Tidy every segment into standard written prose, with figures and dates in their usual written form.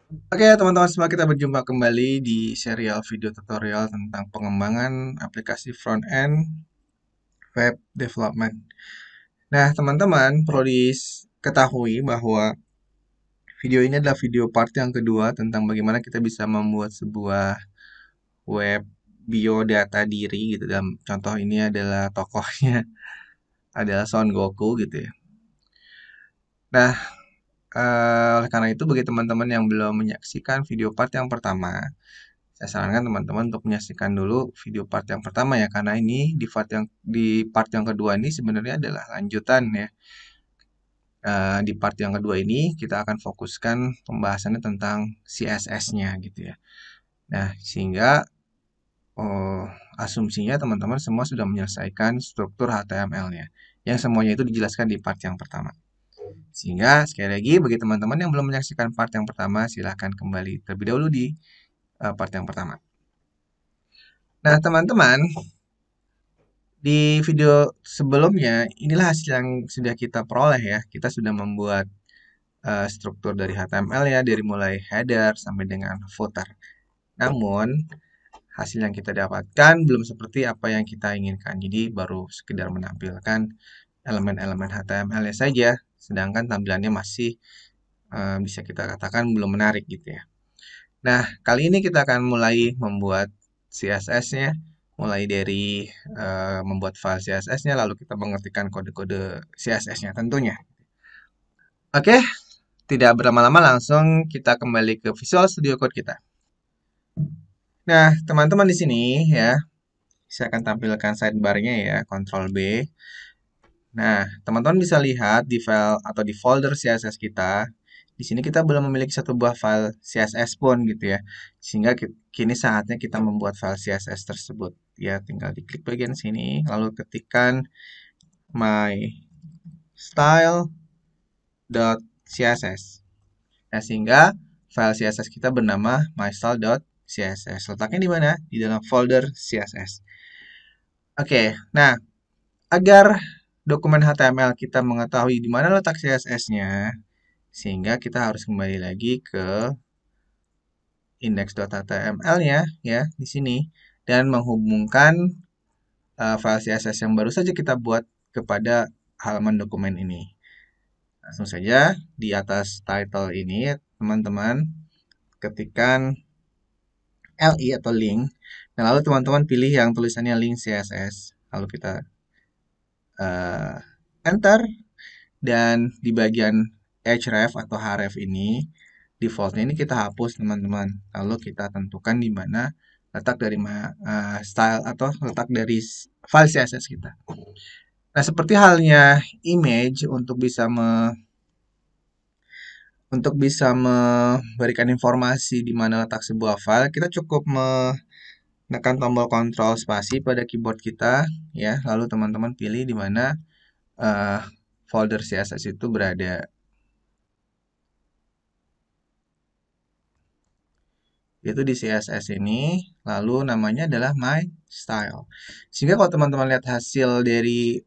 Oke, teman-teman semua, kita berjumpa kembali di serial video tutorial tentang pengembangan aplikasi front-end web development. Nah, teman-teman perlu diketahui bahwa video ini adalah video part yang kedua tentang bagaimana kita bisa membuat sebuah web biodata diri gitu. Dalam contoh ini adalah tokohnya adalah Son Goku gitu ya. Nah, oleh karena itu bagi teman-teman yang belum menyaksikan video part yang pertama, saya sarankan teman-teman untuk menyaksikan dulu video part yang pertama ya, karena ini di part yang kedua ini sebenarnya adalah lanjutan ya. Di part yang kedua ini kita akan fokuskan pembahasannya tentang CSS-nya gitu ya. Nah, sehingga oh, asumsinya teman-teman semua sudah menyelesaikan struktur HTML-nya, yang semuanya itu dijelaskan di part yang pertama. Sehingga sekali lagi bagi teman-teman yang belum menyaksikan part yang pertama, silahkan kembali terlebih dahulu di part yang pertama. Nah, teman-teman, di video sebelumnya, inilah hasil yang sudah kita peroleh ya. Kita sudah membuat struktur dari HTML ya, dari mulai header sampai dengan footer. Namun, hasil yang kita dapatkan belum seperti apa yang kita inginkan. Jadi, baru sekedar menampilkan elemen-elemen HTML-nya saja, sedangkan tampilannya masih bisa kita katakan belum menarik gitu ya. Nah, kali ini kita akan mulai membuat CSS-nya, mulai dari membuat file CSS-nya, lalu kita mengetikkan kode-kode CSS-nya tentunya. Oke, tidak berlama-lama langsung kita kembali ke Visual Studio Code kita. Nah, teman-teman di sini ya, saya akan tampilkan sidebar-nya ya, Ctrl B. Nah, teman-teman bisa lihat di file atau di folder CSS kita. Di sini kita belum memiliki satu buah file CSS pun gitu ya. Sehingga kini saatnya kita membuat file CSS tersebut. Ya, tinggal diklik bagian sini, lalu ketikkan my style.css. Nah, sehingga file CSS kita bernama mystyle.css. Letaknya di mana? Di dalam folder CSS. Oke, nah, agar dokumen HTML kita mengetahui di mana letak CSS-nya, sehingga kita harus kembali lagi ke index.html-nya ya di sini dan menghubungkan file CSS yang baru saja kita buat kepada halaman dokumen ini. Langsung saja di atas title ini teman-teman ketikkan li atau link. Nah, lalu teman-teman pilih yang tulisannya link CSS. Lalu kita uh, enter, dan di bagian href atau href ini defaultnya ini kita hapus teman-teman. Lalu kita tentukan di mana letak dari style atau letak dari file CSS kita. Nah, seperti halnya image, untuk bisa memberikan informasi di mana letak sebuah file, kita cukup menekan tombol Ctrl spasi pada keyboard kita ya. Lalu teman-teman pilih di mana uh, folder CSS itu berada. Itu di CSS ini, lalu namanya adalah my style. Sehingga kalau teman-teman lihat hasil dari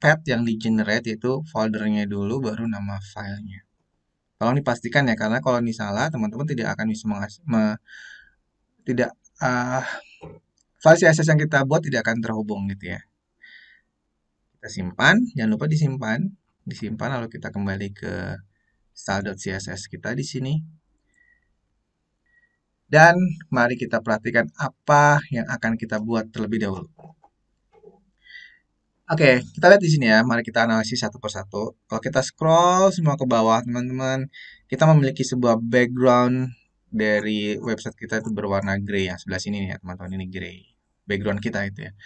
path yang di generate, itu foldernya dulu baru nama filenya. Tolong dipastikan ya, karena kalau ini salah teman-teman tidak akan bisa tidak uh, file CSS yang kita buat tidak akan terhubung gitu ya. Kita simpan, jangan lupa disimpan lalu kita kembali ke style.css kita di sini. Dan mari kita perhatikan apa yang akan kita buat terlebih dahulu. Oke, kita lihat di sini ya. Mari kita analisis satu persatu. Kalau kita scroll semua ke bawah, teman-teman, kita memiliki sebuah background dari website kita itu berwarna grey. Yang sebelah sini nih ya, teman-teman, ini grey. Background kita itu ya.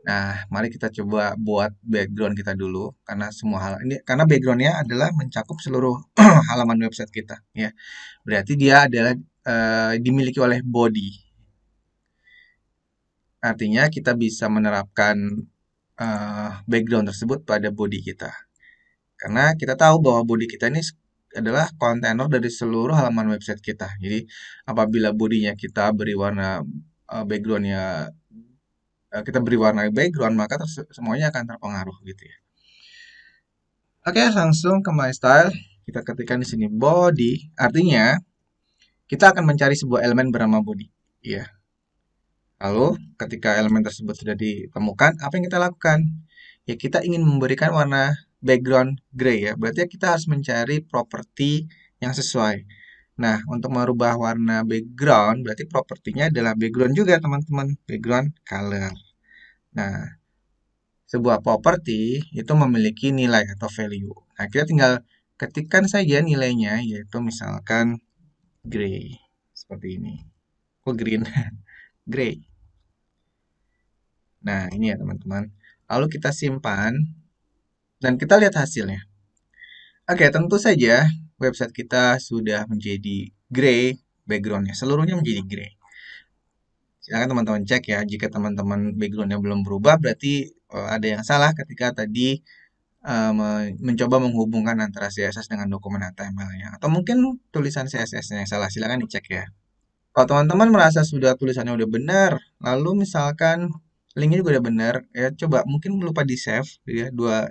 Nah, mari kita coba buat background kita dulu, karena semua hal ini, karena backgroundnya adalah mencakup seluruh halaman website kita ya. Berarti dia adalah dimiliki oleh body. Artinya kita bisa menerapkan background tersebut pada body kita. Karena kita tahu bahwa body kita ini adalah kontainer dari seluruh halaman website kita. Jadi apabila bodinya kita beri warna backgroundnya kita beri warna background, maka semuanya akan terpengaruh gitu ya. Oke, langsung ke my style. Kita ketikkan di sini body. Artinya kita akan mencari sebuah elemen bernama body. Ya. Lalu ketika elemen tersebut sudah ditemukan, apa yang kita lakukan? Ya kita ingin memberikan warna background gray ya. Berarti kita harus mencari properti yang sesuai. Nah, untuk merubah warna background, berarti propertinya adalah background juga teman-teman. Background color. Nah, sebuah properti itu memiliki nilai atau value. Nah, kita tinggal ketikkan saja nilainya, yaitu misalkan gray. Seperti ini. Oh, green. Gray. Nah, ini ya teman-teman. Lalu kita simpan dan kita lihat hasilnya. Oke, tentu saja website kita sudah menjadi gray backgroundnya. Seluruhnya menjadi gray. Silakan teman-teman cek ya. Jika teman-teman backgroundnya belum berubah, berarti ada yang salah ketika tadi mencoba menghubungkan antara CSS dengan dokumen HTML-nya. Atau mungkin tulisan CSS-nya yang salah. Silakan dicek ya. Kalau teman-teman merasa sudah tulisannya udah benar, lalu misalkan linknya juga udah benar, ya coba mungkin lupa di save ya dua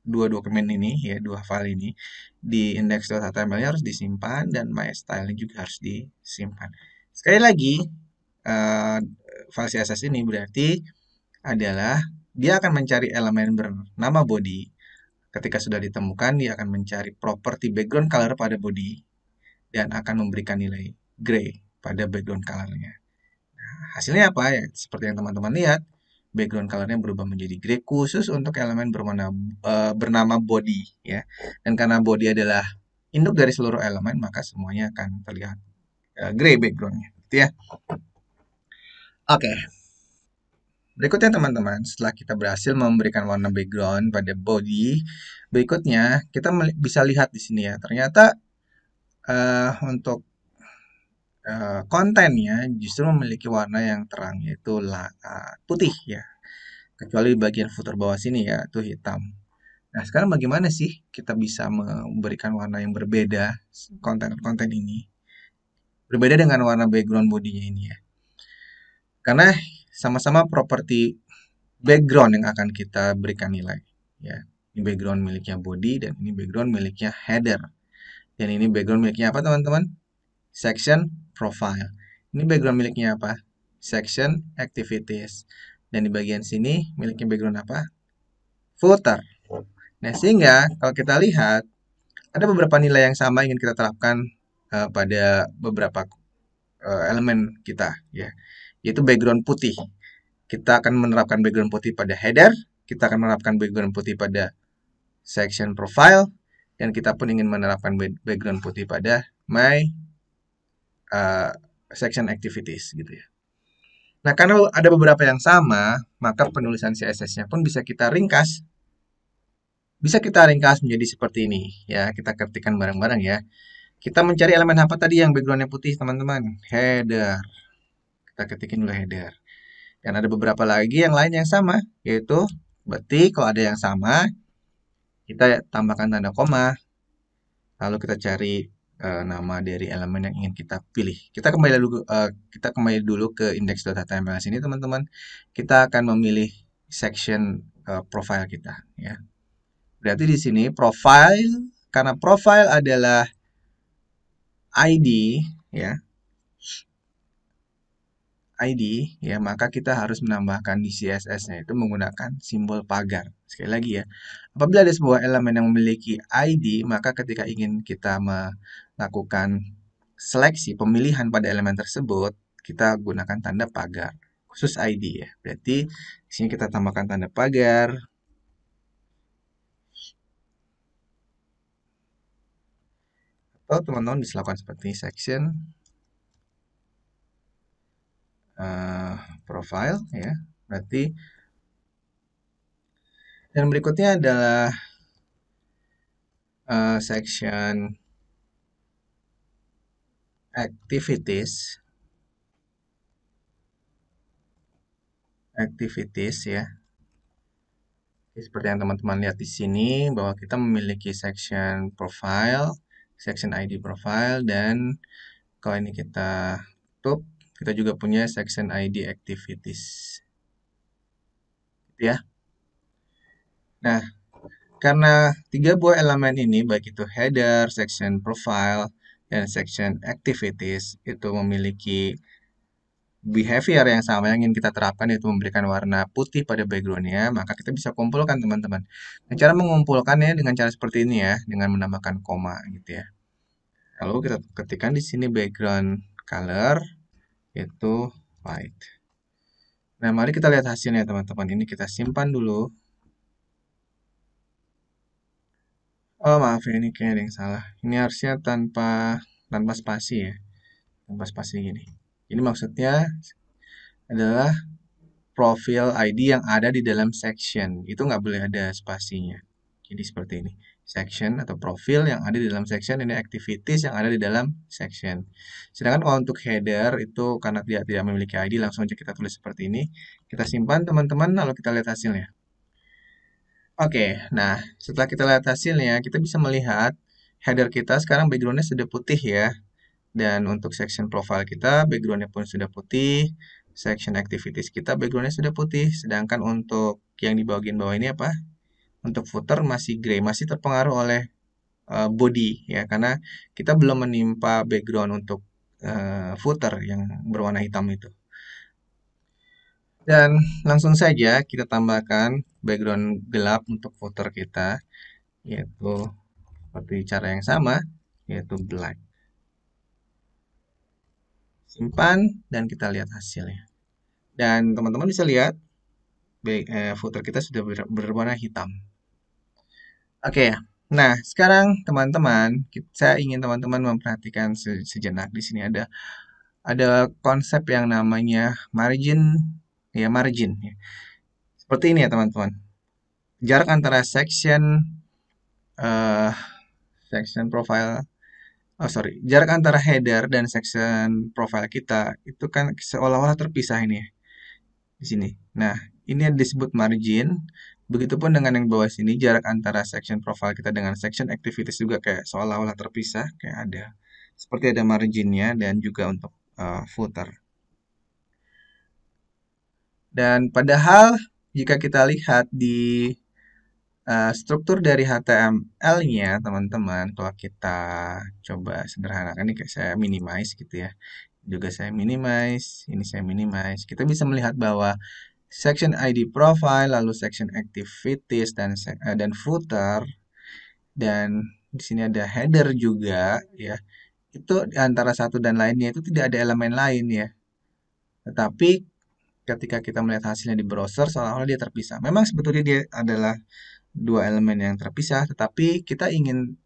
dokumen ini ya dua file ini di index.html-nya harus disimpan dan my style juga harus disimpan. Sekali lagi file CSS ini berarti adalah dia akan mencari elemen bernama body. Ketika sudah ditemukan, dia akan mencari properti background color pada body dan akan memberikan nilai gray pada background colornya. Hasilnya apa ya? Seperti yang teman-teman lihat, background colornya berubah menjadi gray khusus untuk elemen bernama body ya. Dan karena body adalah induk dari seluruh elemen, maka semuanya akan terlihat gray backgroundnya, gitu ya. Oke. Berikutnya teman-teman, setelah kita berhasil memberikan warna background pada body, berikutnya kita bisa lihat di sini ya. Ternyata untuk kontennya justru memiliki warna yang terang, yaitu putih ya. Kecuali bagian footer bawah sini ya, itu hitam. Nah, sekarang bagaimana sih kita bisa memberikan warna yang berbeda konten-konten ini? Berbeda dengan warna background bodinya ini ya. Karena sama-sama properti background yang akan kita berikan nilai. Ya, ini background miliknya body dan ini background miliknya header. Dan ini background miliknya apa teman-teman? Section profile. Ini background miliknya apa? Section activities. Dan di bagian sini miliknya background apa? Footer. Nah, sehingga kalau kita lihat ada beberapa nilai yang sama ingin kita terapkan pada beberapa elemen kita ya, yaitu background putih. Kita akan menerapkan background putih pada header, kita akan menerapkan background putih pada section profile, dan kita pun ingin menerapkan background putih pada my section activities gitu ya. Nah, karena ada beberapa yang sama, maka penulisan CSS-nya pun bisa kita ringkas. Bisa kita ringkas menjadi seperti ini ya. Kita ketikkan bareng-bareng ya. Kita mencari elemen apa tadi yang backgroundnya putih, teman-teman? Header. Kita ketikin dulu header. Dan ada beberapa lagi yang lain yang sama, yaitu berarti kalau ada yang sama, kita tambahkan tanda koma, lalu kita cari nama dari elemen yang ingin kita pilih. Kita kembali dulu ke index.html sini, teman-teman. Kita akan memilih section profile kita, ya. Berarti di sini profile, karena profile adalah ID, ya. ID ya, maka kita harus menambahkan di CSS-nya itu menggunakan simbol pagar. Sekali lagi ya, apabila ada sebuah elemen yang memiliki ID, maka ketika ingin kita melakukan seleksi pemilihan pada elemen tersebut, kita gunakan tanda pagar khusus ID ya. Berarti di sini kita tambahkan tanda pagar. Atau teman-teman bisa lakukan seperti section profile ya. Berarti dan berikutnya adalah section activities ya. Seperti yang teman-teman lihat di sini bahwa kita memiliki section profile, section ID profile, dan kalau ini kita tutup, kita juga punya section ID activities. Ya. Nah, karena tiga buah elemen ini, baik itu header, section profile, dan section activities itu memiliki behavior yang sama yang ingin kita terapkan, yaitu memberikan warna putih pada backgroundnya, maka kita bisa kumpulkan teman-teman. Nah, cara mengumpulkannya dengan cara seperti ini ya, dengan menambahkan koma gitu ya. Lalu kita ketikkan di sini background color itu white. Nah, mari kita lihat hasilnya teman-teman. Ini kita simpan dulu. Oh, maaf ya, ini kayaknya ada yang salah. Ini harusnya tanpa spasi ya. Tanpa spasi gini. Ini maksudnya adalah profil ID yang ada di dalam section. Itu nggak boleh ada spasinya. Jadi seperti ini. Section atau profil yang ada di dalam section, ini activities yang ada di dalam section. Sedangkan kalau untuk header itu karena dia tidak memiliki ID, langsung aja kita tulis seperti ini. Kita simpan teman-teman, lalu kita lihat hasilnya. Oke, nah setelah kita lihat hasilnya, kita bisa melihat header kita sekarang backgroundnya sudah putih ya. Dan untuk section profile kita, backgroundnya pun sudah putih. Section activities kita, backgroundnya sudah putih. Sedangkan untuk yang di bagian bawah ini apa? Untuk footer masih gray, masih terpengaruh oleh body ya. Karena kita belum menimpa background untuk footer yang berwarna hitam itu. Dan langsung saja kita tambahkan background gelap untuk footer kita, yaitu seperti cara yang sama, yaitu black. Simpan dan kita lihat hasilnya. Dan teman-teman bisa lihat footer kita sudah berwarna hitam. Oke ya. Nah, sekarang teman-teman, saya ingin teman-teman memperhatikan sejenak. Di sini ada konsep yang namanya margin, ya margin. Ya. Seperti ini ya teman-teman. Jarak antara uh, section profile, oh sorry, jarak antara header dan section profile kita itu kan seolah-olah terpisah ini ya, di sini. Nah, ini yang disebut margin. Begitupun dengan yang bawah sini, jarak antara section profile kita dengan section activities juga kayak seolah-olah terpisah, kayak ada seperti ada marginnya dan juga untuk footer. Dan padahal jika kita lihat di struktur dari HTML-nya, teman-teman, kalau kita coba sederhanakan, ini kayak saya minimize gitu ya. Juga saya minimize, ini saya minimize. Kita bisa melihat bahwa section ID profile, lalu section activities dan footer, dan di sini ada header juga ya. Itu antara satu dan lainnya itu tidak ada elemen lain ya. Tetapi ketika kita melihat hasilnya di browser seolah-olah dia terpisah. Memang sebetulnya dia adalah dua elemen yang terpisah, tetapi kita ingin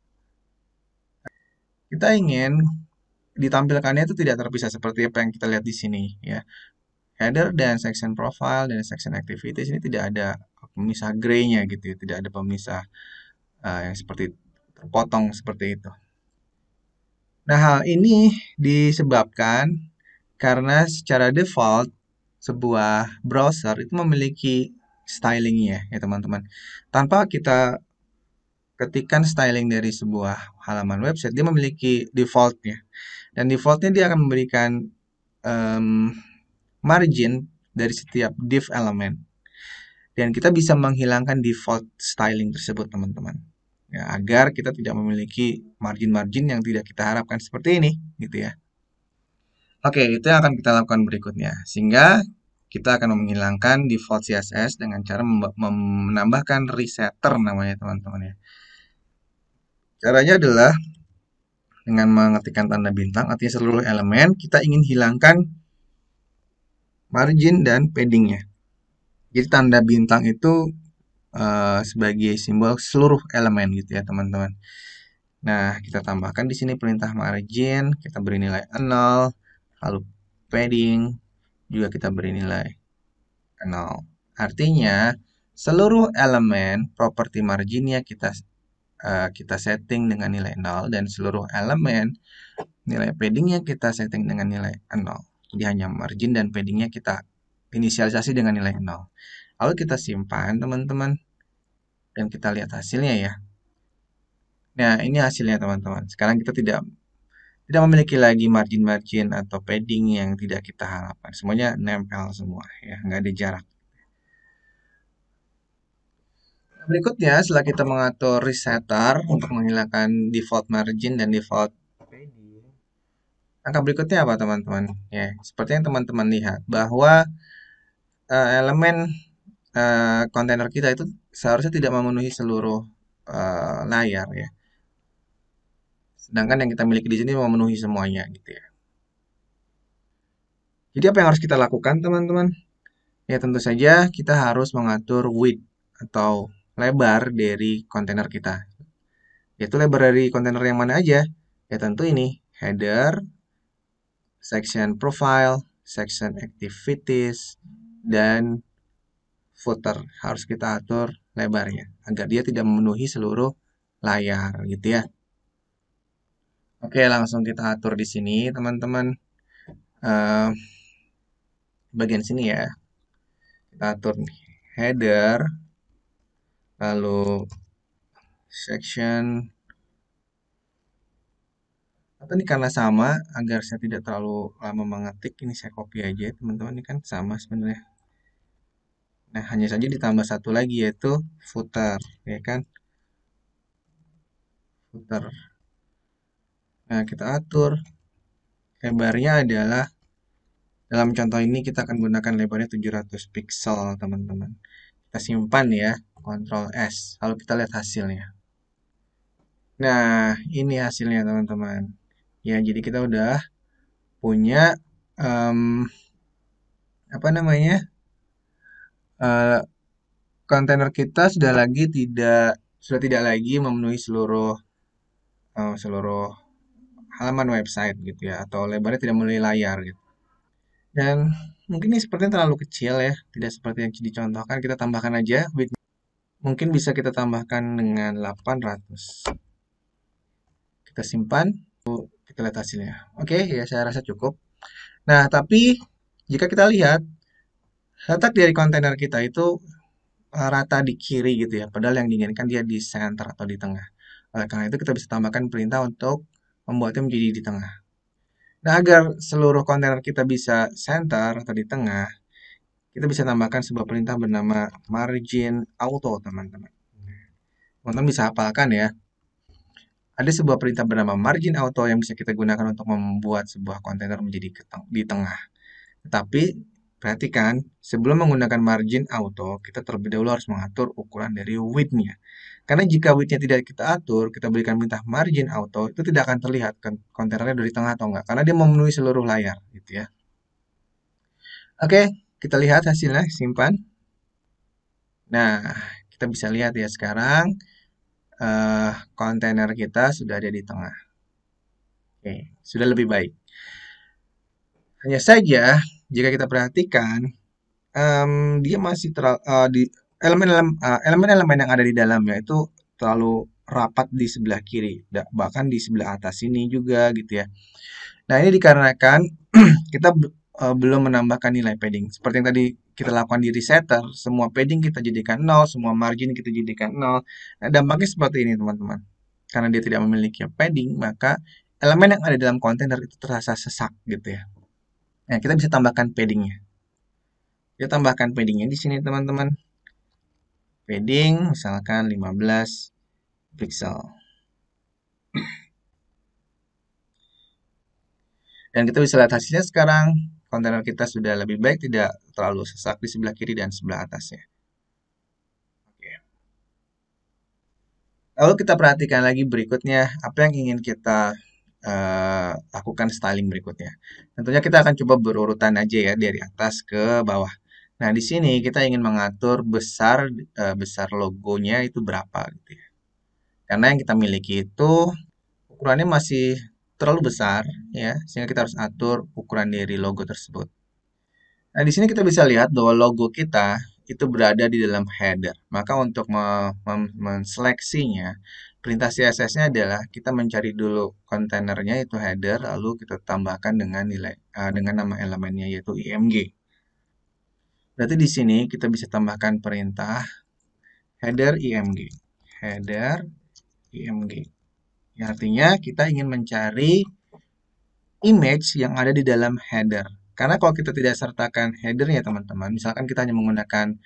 ditampilkannya itu tidak terpisah seperti apa yang kita lihat di sini ya. Header dan section profile dan section activities ini tidak ada pemisah gray-nya gitu ya, tidak ada pemisah yang seperti terpotong seperti itu. Nah, hal ini disebabkan karena secara default sebuah browser itu memiliki stylingnya ya teman-teman. Tanpa kita ketikkan styling dari sebuah halaman website, dia memiliki defaultnya. Dan defaultnya dia akan memberikan margin dari setiap div elemen. Dan kita bisa menghilangkan default styling tersebut teman-teman. Ya, agar kita tidak memiliki margin-margin yang tidak kita harapkan seperti ini gitu ya. Oke, itu yang akan kita lakukan berikutnya. Sehingga kita akan menghilangkan default CSS dengan cara menambahkan resetter namanya teman-teman ya. Caranya adalah dengan mengetikkan tanda bintang, artinya seluruh elemen kita ingin hilangkan margin dan paddingnya. Jadi tanda bintang itu sebagai simbol seluruh elemen gitu ya teman-teman. Nah, kita tambahkan di sini perintah margin, kita beri nilai 0, lalu padding juga kita beri nilai 0. Artinya, seluruh elemen properti marginnya kita setting dengan nilai 0 dan seluruh elemen nilai paddingnya kita setting dengan nilai 0. Jadi hanya margin dan paddingnya kita inisialisasi dengan nilai 0. Lalu kita simpan teman-teman dan kita lihat hasilnya ya. Nah, ini hasilnya teman-teman. Sekarang kita tidak memiliki lagi margin-margin atau padding yang tidak kita harapkan. Semuanya nempel semua ya, nggak ada jarak. Berikutnya, setelah kita mengatur resetter untuk menghilangkan default margin dan default padding, Langkah berikutnya apa teman-teman? Ya, seperti yang teman-teman lihat bahwa elemen kontainer kita itu seharusnya tidak memenuhi seluruh layar ya. Sedangkan yang kita miliki di sini memenuhi semuanya gitu ya. Jadi apa yang harus kita lakukan teman-teman? Ya tentu saja kita harus mengatur width atau lebar dari kontainer kita. Yaitu lebar dari kontainer yang mana aja? Ya tentu ini header, section profile, section activities, dan footer. Harus kita atur lebarnya agar dia tidak memenuhi seluruh layar gitu ya. Oke, langsung kita atur di sini teman-teman. Eh, bagian sini ya. Kita atur nih header, lalu section. Atau ini karena sama, agar saya tidak terlalu lama mengetik, ini saya copy aja teman-teman. Ini kan sama sebenarnya. Nah, hanya saja ditambah satu lagi yaitu footer, ya kan? Footer. Nah, kita atur lebarnya adalah dalam contoh ini kita akan gunakan lebarnya 700 pixel, teman-teman. Kita simpan ya, Ctrl S. Lalu kita lihat hasilnya. Nah, ini hasilnya teman-teman. Ya, jadi kita udah punya em, apa namanya? eh, Kontainer kita sudah tidak lagi memenuhi seluruh halaman website gitu ya, atau lebarnya tidak memenuhi layar gitu. Dan mungkin ini sepertinya terlalu kecil ya, tidak seperti yang dicontohkan. Kita tambahkan aja width. Mungkin bisa kita tambahkan dengan 800. Kita simpan, kita lihat hasilnya. Oke, ya saya rasa cukup. Nah, tapi jika kita lihat letak dari kontainer kita itu rata di kiri gitu ya, padahal yang diinginkan dia di center atau di tengah. Oleh karena itu kita bisa tambahkan perintah untuk membuatnya menjadi di tengah. Nah, agar seluruh kontainer kita bisa center atau di tengah, kita bisa tambahkan sebuah perintah bernama margin auto, teman-teman. Teman-teman bisa hafalkan ya. Ada sebuah perintah bernama margin auto yang bisa kita gunakan untuk membuat sebuah kontainer menjadi di tengah. Tetapi perhatikan, sebelum menggunakan margin auto, kita terlebih dahulu harus mengatur ukuran dari width-nya. Karena jika width-nya tidak kita atur, kita berikan perintah margin auto, itu tidak akan terlihat kontainernya dari tengah atau enggak, karena dia memenuhi seluruh layar, gitu ya. Oke, kita lihat hasilnya, simpan. Nah, kita bisa lihat ya sekarang kontainer kita sudah ada di tengah. Oke, sudah lebih baik. Hanya saja, jika kita perhatikan, dia masih di elemen-elemen yang ada di dalamnya itu terlalu rapat di sebelah kiri, bahkan di sebelah atas ini juga gitu ya. Nah, ini dikarenakan kita belum menambahkan nilai padding. Seperti yang tadi kita lakukan di resetter, semua padding kita jadikan 0, semua margin kita jadikan 0. Nah, dampaknya seperti ini, teman-teman. Karena dia tidak memiliki padding, maka elemen yang ada dalam kontainer itu terasa sesak gitu ya. Nah, kita bisa tambahkan paddingnya. Kita tambahkan paddingnya di sini, teman-teman. Padding misalkan 15 pixel. Dan kita bisa lihat hasilnya sekarang. Kontainer kita sudah lebih baik, tidak terlalu sesak di sebelah kiri dan sebelah atasnya. Oke. Lalu kita perhatikan lagi berikutnya, apa yang ingin kita lakukan styling berikutnya. Tentunya kita akan coba berurutan aja ya dari atas ke bawah. Nah, di sini kita ingin mengatur besar logonya itu berapa gitu ya. Karena yang kita miliki itu ukurannya masih terlalu besar ya, sehingga kita harus atur ukuran dari logo tersebut. Nah, di sini kita bisa lihat bahwa logo kita itu berada di dalam header. Maka untuk menseleksinya, perintah CSS-nya adalah kita mencari dulu kontainernya itu header, lalu kita tambahkan dengan dengan nama elemennya yaitu img. Berarti di sini kita bisa tambahkan perintah header img. Header img. Yang artinya kita ingin mencari image yang ada di dalam header. Karena kalau kita tidak sertakan headernya teman-teman, misalkan kita hanya menggunakan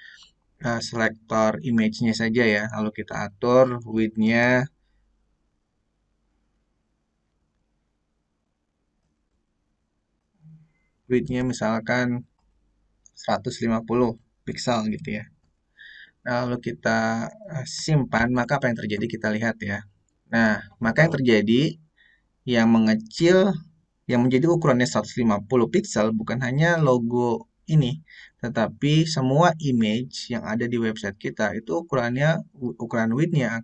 selektor image-nya saja ya, lalu kita atur width-nya width-nya misalkan 150 pixel gitu ya. Nah, lalu kita simpan, maka apa yang terjadi kita lihat ya. Nah, maka yang terjadi yang mengecil, yang menjadi ukurannya 150 pixel bukan hanya logo ini, tetapi semua image yang ada di website kita itu ukuran width-nya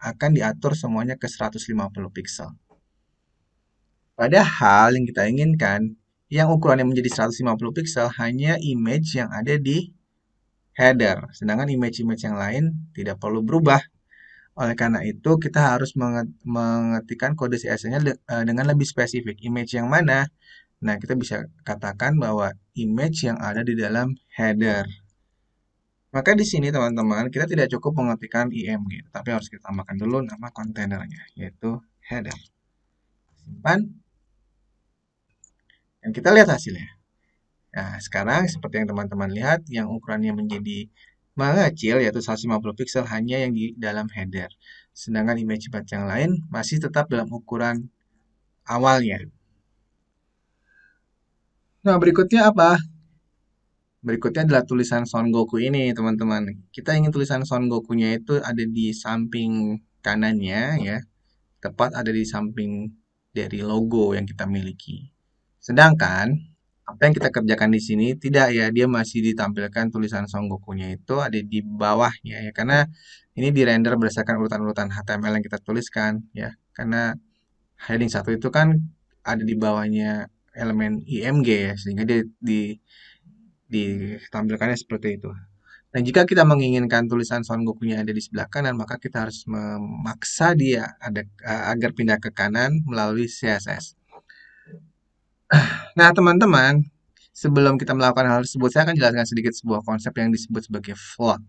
akan diatur semuanya ke 150 pixel. Padahal yang kita inginkan, yang ukurannya menjadi 150 pixel hanya image yang ada di header, sedangkan image-image yang lain tidak perlu berubah. Oleh karena itu, kita harus mengetikkan kode CSS-nya dengan lebih spesifik. Image yang mana? Nah, kita bisa katakan bahwa image yang ada di dalam header. Maka di sini teman-teman, kita tidak cukup mengetikkan img, tapi harus kita tambahkan dulu nama kontainernya, yaitu header. Simpan, dan kita lihat hasilnya. Nah, sekarang seperti yang teman-teman lihat, yang ukurannya menjadi mengecil, yaitu 150 pixel hanya yang di dalam header. Sedangkan image yang lain masih tetap dalam ukuran awalnya. Nah, berikutnya apa? Berikutnya adalah tulisan Son Goku ini, teman-teman. Kita ingin tulisan Son Goku-nya itu ada di samping kanannya, ya. Tepat ada di samping dari logo yang kita miliki. Sedangkan, apa yang kita kerjakan di sini, tidak ya, dia masih ditampilkan tulisan Son Goku-nya itu ada di bawahnya, ya. Karena ini di-render berdasarkan urutan-urutan HTML yang kita tuliskan, ya. Karena heading 1 itu kan ada di bawahnya elemen IMG, ya, sehingga dia ditampilkannya seperti itu. Dan jika kita menginginkan tulisan Son Goku-nya ada di sebelah kanan, maka kita harus memaksa dia agar pindah ke kanan melalui CSS. Nah, teman-teman, sebelum kita melakukan hal tersebut, saya akan jelaskan sedikit sebuah konsep yang disebut sebagai float.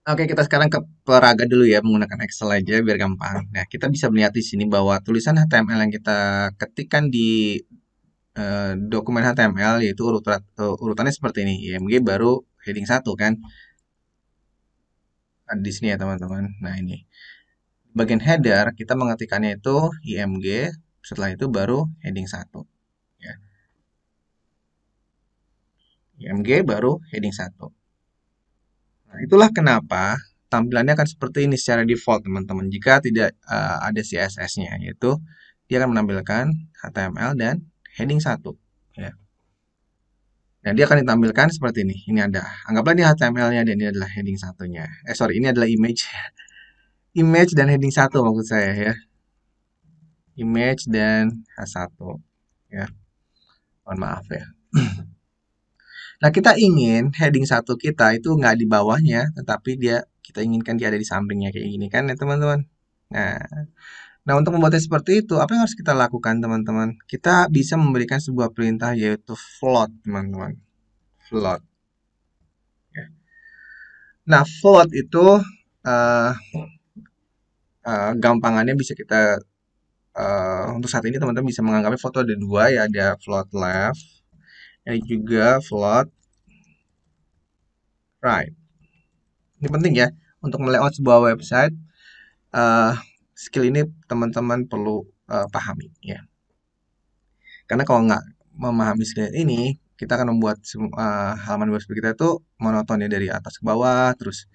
Oke, kita sekarang ke peraga dulu ya, menggunakan Excel aja biar gampang. Nah, kita bisa melihat di sini bahwa tulisan HTML yang kita ketikkan di dokumen HTML yaitu urutannya seperti ini, IMG baru heading 1 kan. Ada di sini ya teman-teman. Nah, ini. Bagian header kita mengetikkannya itu IMG, setelah itu baru heading 1 ya. IMG baru heading 1. Nah, itulah kenapa tampilannya akan seperti ini secara default teman-teman. Jika tidak ada CSS-nya, yaitu dia akan menampilkan HTML dan heading 1 ya. Nah, dia akan ditampilkan seperti ini. Ini ada, anggaplah ini HTML-nya dan ini adalah heading 1-nya. Sorry, ini adalah image. Image dan heading 1 maksud saya ya. Image dan H1 ya. Mohon maaf ya. Nah, kita ingin heading 1 kita itu nggak di bawahnya, tetapi kita inginkan dia ada di sampingnya kayak gini kan ya teman-teman. Nah, untuk membuatnya seperti itu, apa yang harus kita lakukan teman-teman? Kita bisa memberikan sebuah perintah yaitu float teman-teman. Float. Ya. Nah, float itu uh, gampangannya bisa kita untuk saat ini teman-teman bisa menganggapnya foto ada dua ya, ada float left, ada juga float right. Ini penting ya untuk melayout sebuah website. Skill ini teman-teman perlu pahami ya. Karena kalau nggak memahami skill ini, kita akan membuat halaman website kita itu monoton ya dari atas ke bawah terus.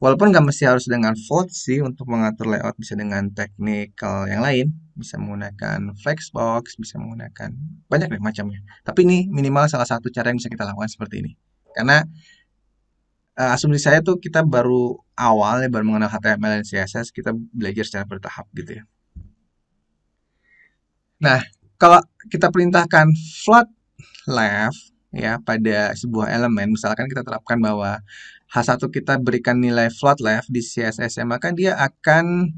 Walaupun nggak mesti harus dengan float sih untuk mengatur layout, bisa dengan teknikal yang lain, bisa menggunakan flexbox, bisa menggunakan banyak deh macamnya. Tapi ini minimal salah satu cara yang bisa kita lakukan seperti ini. Karena asumsi saya tuh kita baru awal ya, baru mengenal HTML dan CSS, kita belajar secara bertahap gitu ya. Nah, kalau kita perintahkan float left ya pada sebuah elemen, misalkan kita terapkan bahwa H1 kita berikan nilai float left di CSS, maka dia akan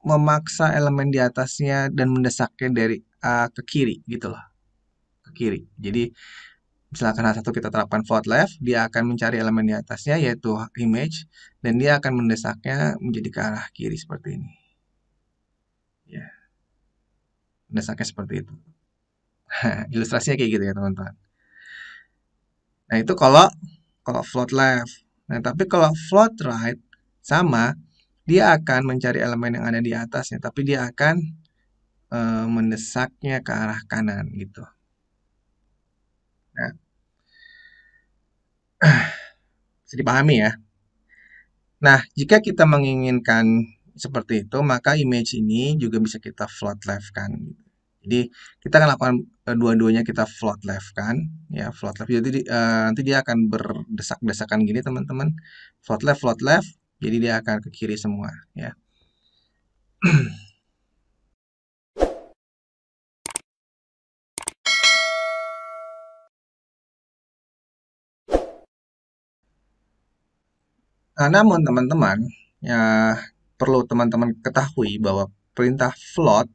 memaksa elemen di atasnya dan mendesaknya dari ke kiri gitu loh, ke kiri. Jadi misalkan H1 kita terapkan float left, dia akan mencari elemen di atasnya yaitu image dan dia akan mendesaknya menjadi ke arah kiri seperti ini. Ya, mendesaknya seperti itu. Ilustrasinya kayak gitu ya teman-teman. Nah, itu kalau float left. Nah, tapi kalau float right sama, dia akan mencari elemen yang ada di atasnya, tapi dia akan mendesaknya ke arah kanan gitu. Nah, bisa dipahami ya. Nah, jika kita menginginkan seperti itu, maka image ini juga bisa kita float left kan. Jadi kita akan lakukan dua-duanya kita float left kan, ya float left. Jadi nanti dia akan berdesak-desakan gini teman-teman. Float left. Jadi dia akan ke kiri semua ya. Nah, namun teman-teman, ya perlu teman-teman ketahui bahwa perintah float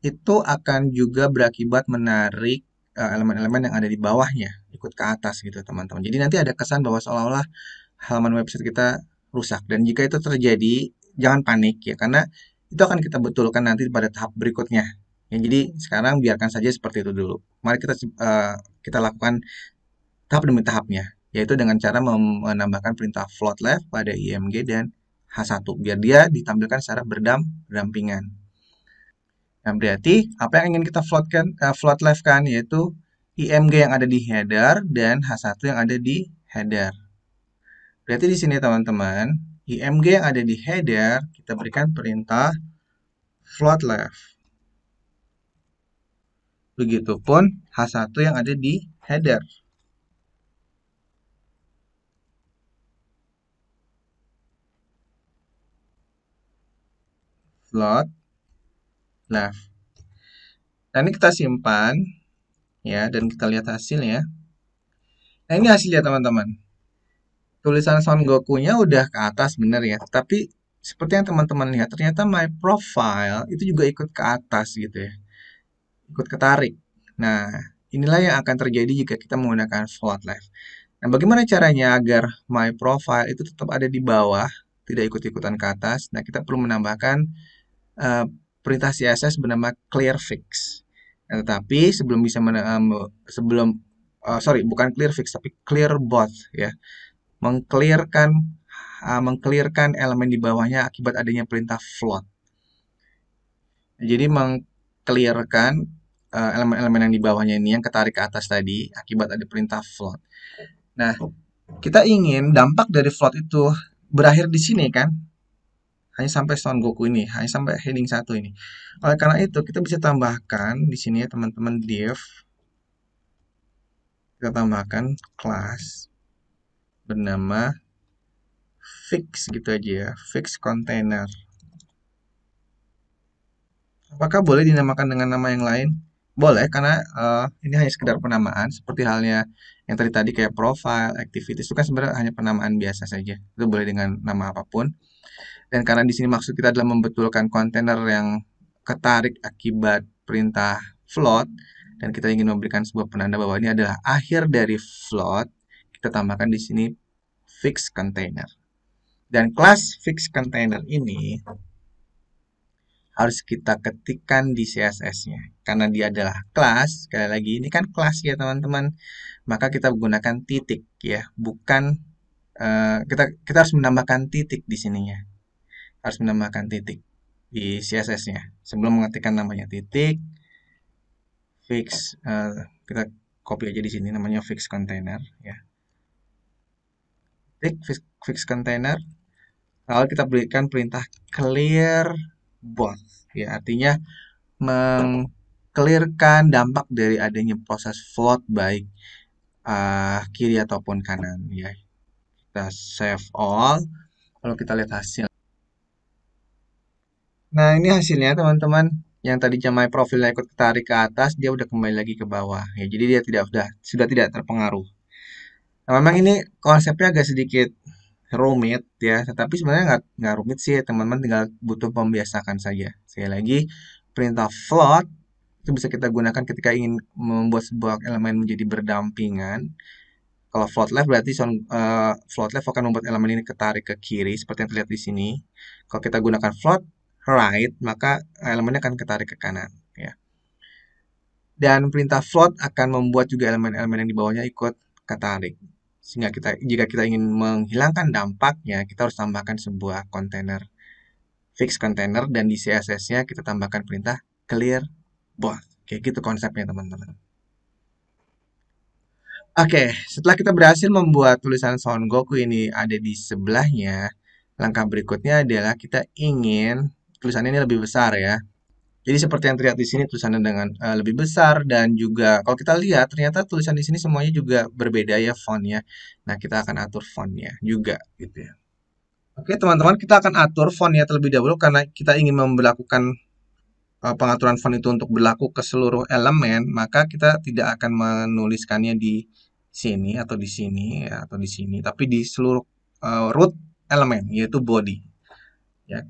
itu akan juga berakibat menarik elemen-elemen yang ada di bawahnya ikut ke atas gitu teman-teman. Jadi nanti ada kesan bahwa seolah-olah halaman website kita rusak. Dan jika itu terjadi, jangan panik ya karena itu akan kita betulkan nanti pada tahap berikutnya. Ya, jadi sekarang biarkan saja seperti itu dulu. Mari kita lakukan tahap demi tahapnya, yaitu dengan cara menambahkan perintah float left pada IMG dan H1 biar dia ditampilkan secara berdampingan. Nah, berarti apa yang ingin kita float left kan yaitu IMG yang ada di header dan H1 yang ada di header. Berarti di sini teman-teman, IMG yang ada di header kita berikan perintah float left. Begitupun H1 yang ada di header. Float left. Nah, ini kita simpan ya dan kita lihat hasilnya. Nah, ini hasilnya teman-teman. Tulisan Son Goku-nya udah ke atas bener ya, tapi seperti yang teman-teman lihat ternyata my profile itu juga ikut ke atas gitu ya. Ikut ketarik. Nah, inilah yang akan terjadi jika kita menggunakan float left. Nah, bagaimana caranya agar my profile itu tetap ada di bawah, tidak ikut-ikutan ke atas? Nah, kita perlu menambahkan uh, perintah CSS bernama clear fix. Nah, tetapi sebelum bisa sebelum sorry bukan clear fix tapi clear both ya, mengclearkan mengclearkan elemen di bawahnya akibat adanya perintah float. Jadi mengclearkan elemen-elemen yang di bawahnya ini yang ketarik ke atas tadi akibat ada perintah float. Nah, kita ingin dampak dari float itu berakhir di sini kan? Hanya sampai Son Goku ini, hanya sampai heading 1 ini. Oleh karena itu, kita bisa tambahkan di sini ya teman-teman div. Kita tambahkan kelas bernama fix gitu aja ya, fix container. Apakah boleh dinamakan dengan nama yang lain? Boleh, karena ini hanya sekedar penamaan, seperti halnya yang tadi kayak profile, activities, itu kan sebenarnya hanya penamaan biasa saja. Itu boleh dengan nama apapun. Dan karena di sini maksud kita adalah membetulkan kontainer yang ketarik akibat perintah float, dan kita ingin memberikan sebuah penanda bahwa ini adalah akhir dari float, kita tambahkan di sini fix container. Dan kelas fix container ini harus kita ketikkan di CSS-nya. Karena dia adalah kelas, sekali lagi ini kan kelas ya teman-teman. Maka kita menggunakan titik ya, bukan kita harus menambahkan titik di sininya. Harus menambahkan titik di CSS-nya. Sebelum mengetikkan namanya titik, fix, kita copy aja di sini namanya fix container ya. Titik fix container. Lalu kita berikan perintah clear both ya, artinya mengclearkan dampak dari adanya proses float baik kiri ataupun kanan ya. Kita save all, lalu kita lihat hasil. Nah, ini hasilnya teman-teman. Yang tadi my profilnya ikut tarik ke atas, dia udah kembali lagi ke bawah ya. Jadi dia sudah tidak terpengaruh. Nah, memang ini konsepnya agak sedikit rumit ya, tetapi sebenarnya nggak rumit sih, teman-teman tinggal butuh membiasakan saja. Sekali lagi, perintah float itu bisa kita gunakan ketika ingin membuat sebuah elemen menjadi berdampingan. Kalau float left berarti float left akan membuat elemen ini ketarik ke kiri seperti yang terlihat di sini. Kalau kita gunakan float right, maka elemennya akan ketarik ke kanan ya. Dan perintah float akan membuat juga elemen-elemen yang di bawahnya ikut ketarik. Sehingga jika kita ingin menghilangkan dampaknya, kita harus tambahkan sebuah kontainer fix container dan di CSS-nya kita tambahkan perintah clear both. Kayak gitu konsepnya teman-teman. Oke, setelah kita berhasil membuat tulisan Son Goku ini ada di sebelahnya, langkah berikutnya adalah kita ingin tulisannya ini lebih besar ya. Jadi seperti yang terlihat di sini tulisannya dengan lebih besar dan juga kalau kita lihat ternyata tulisan di sini semuanya juga berbeda ya fontnya. Nah, kita akan atur fontnya juga gitu ya. Oke, teman-teman, kita akan atur fontnya terlebih dahulu karena kita ingin memberlakukan pengaturan font itu untuk berlaku ke seluruh elemen, maka kita tidak akan menuliskannya di sini atau di sini ya, atau di sini, tapi di seluruh root elemen yaitu body ya.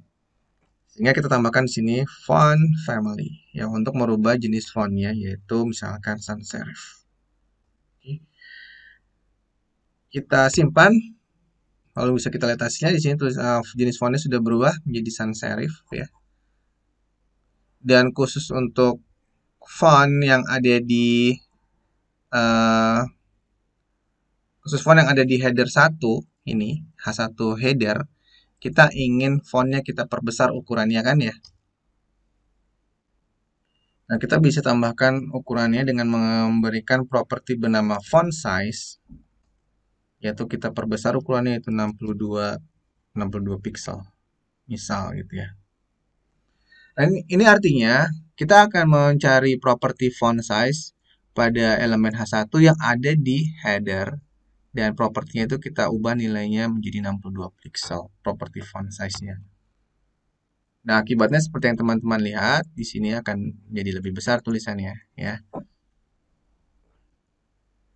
Sehingga kita tambahkan di sini font family ya untuk merubah jenis fontnya yaitu misalkan sans serif. Oke. Kita simpan lalu bisa kita lihat hasilnya di sini tulis jenis fontnya sudah berubah menjadi sans serif ya. Dan khusus untuk font yang ada di uh, khusus font yang ada di header 1 ini H1 header, kita ingin fontnya kita perbesar ukurannya kan ya. Nah, kita bisa tambahkan ukurannya dengan memberikan properti bernama font size, yaitu kita perbesar ukurannya itu 62 pixel, misal gitu ya. Dan ini artinya kita akan mencari properti font size pada elemen H1 yang ada di header dan propertinya itu kita ubah nilainya menjadi 62 pixel, properti font size-nya. Nah, akibatnya seperti yang teman-teman lihat, di sini akan jadi lebih besar tulisannya ya.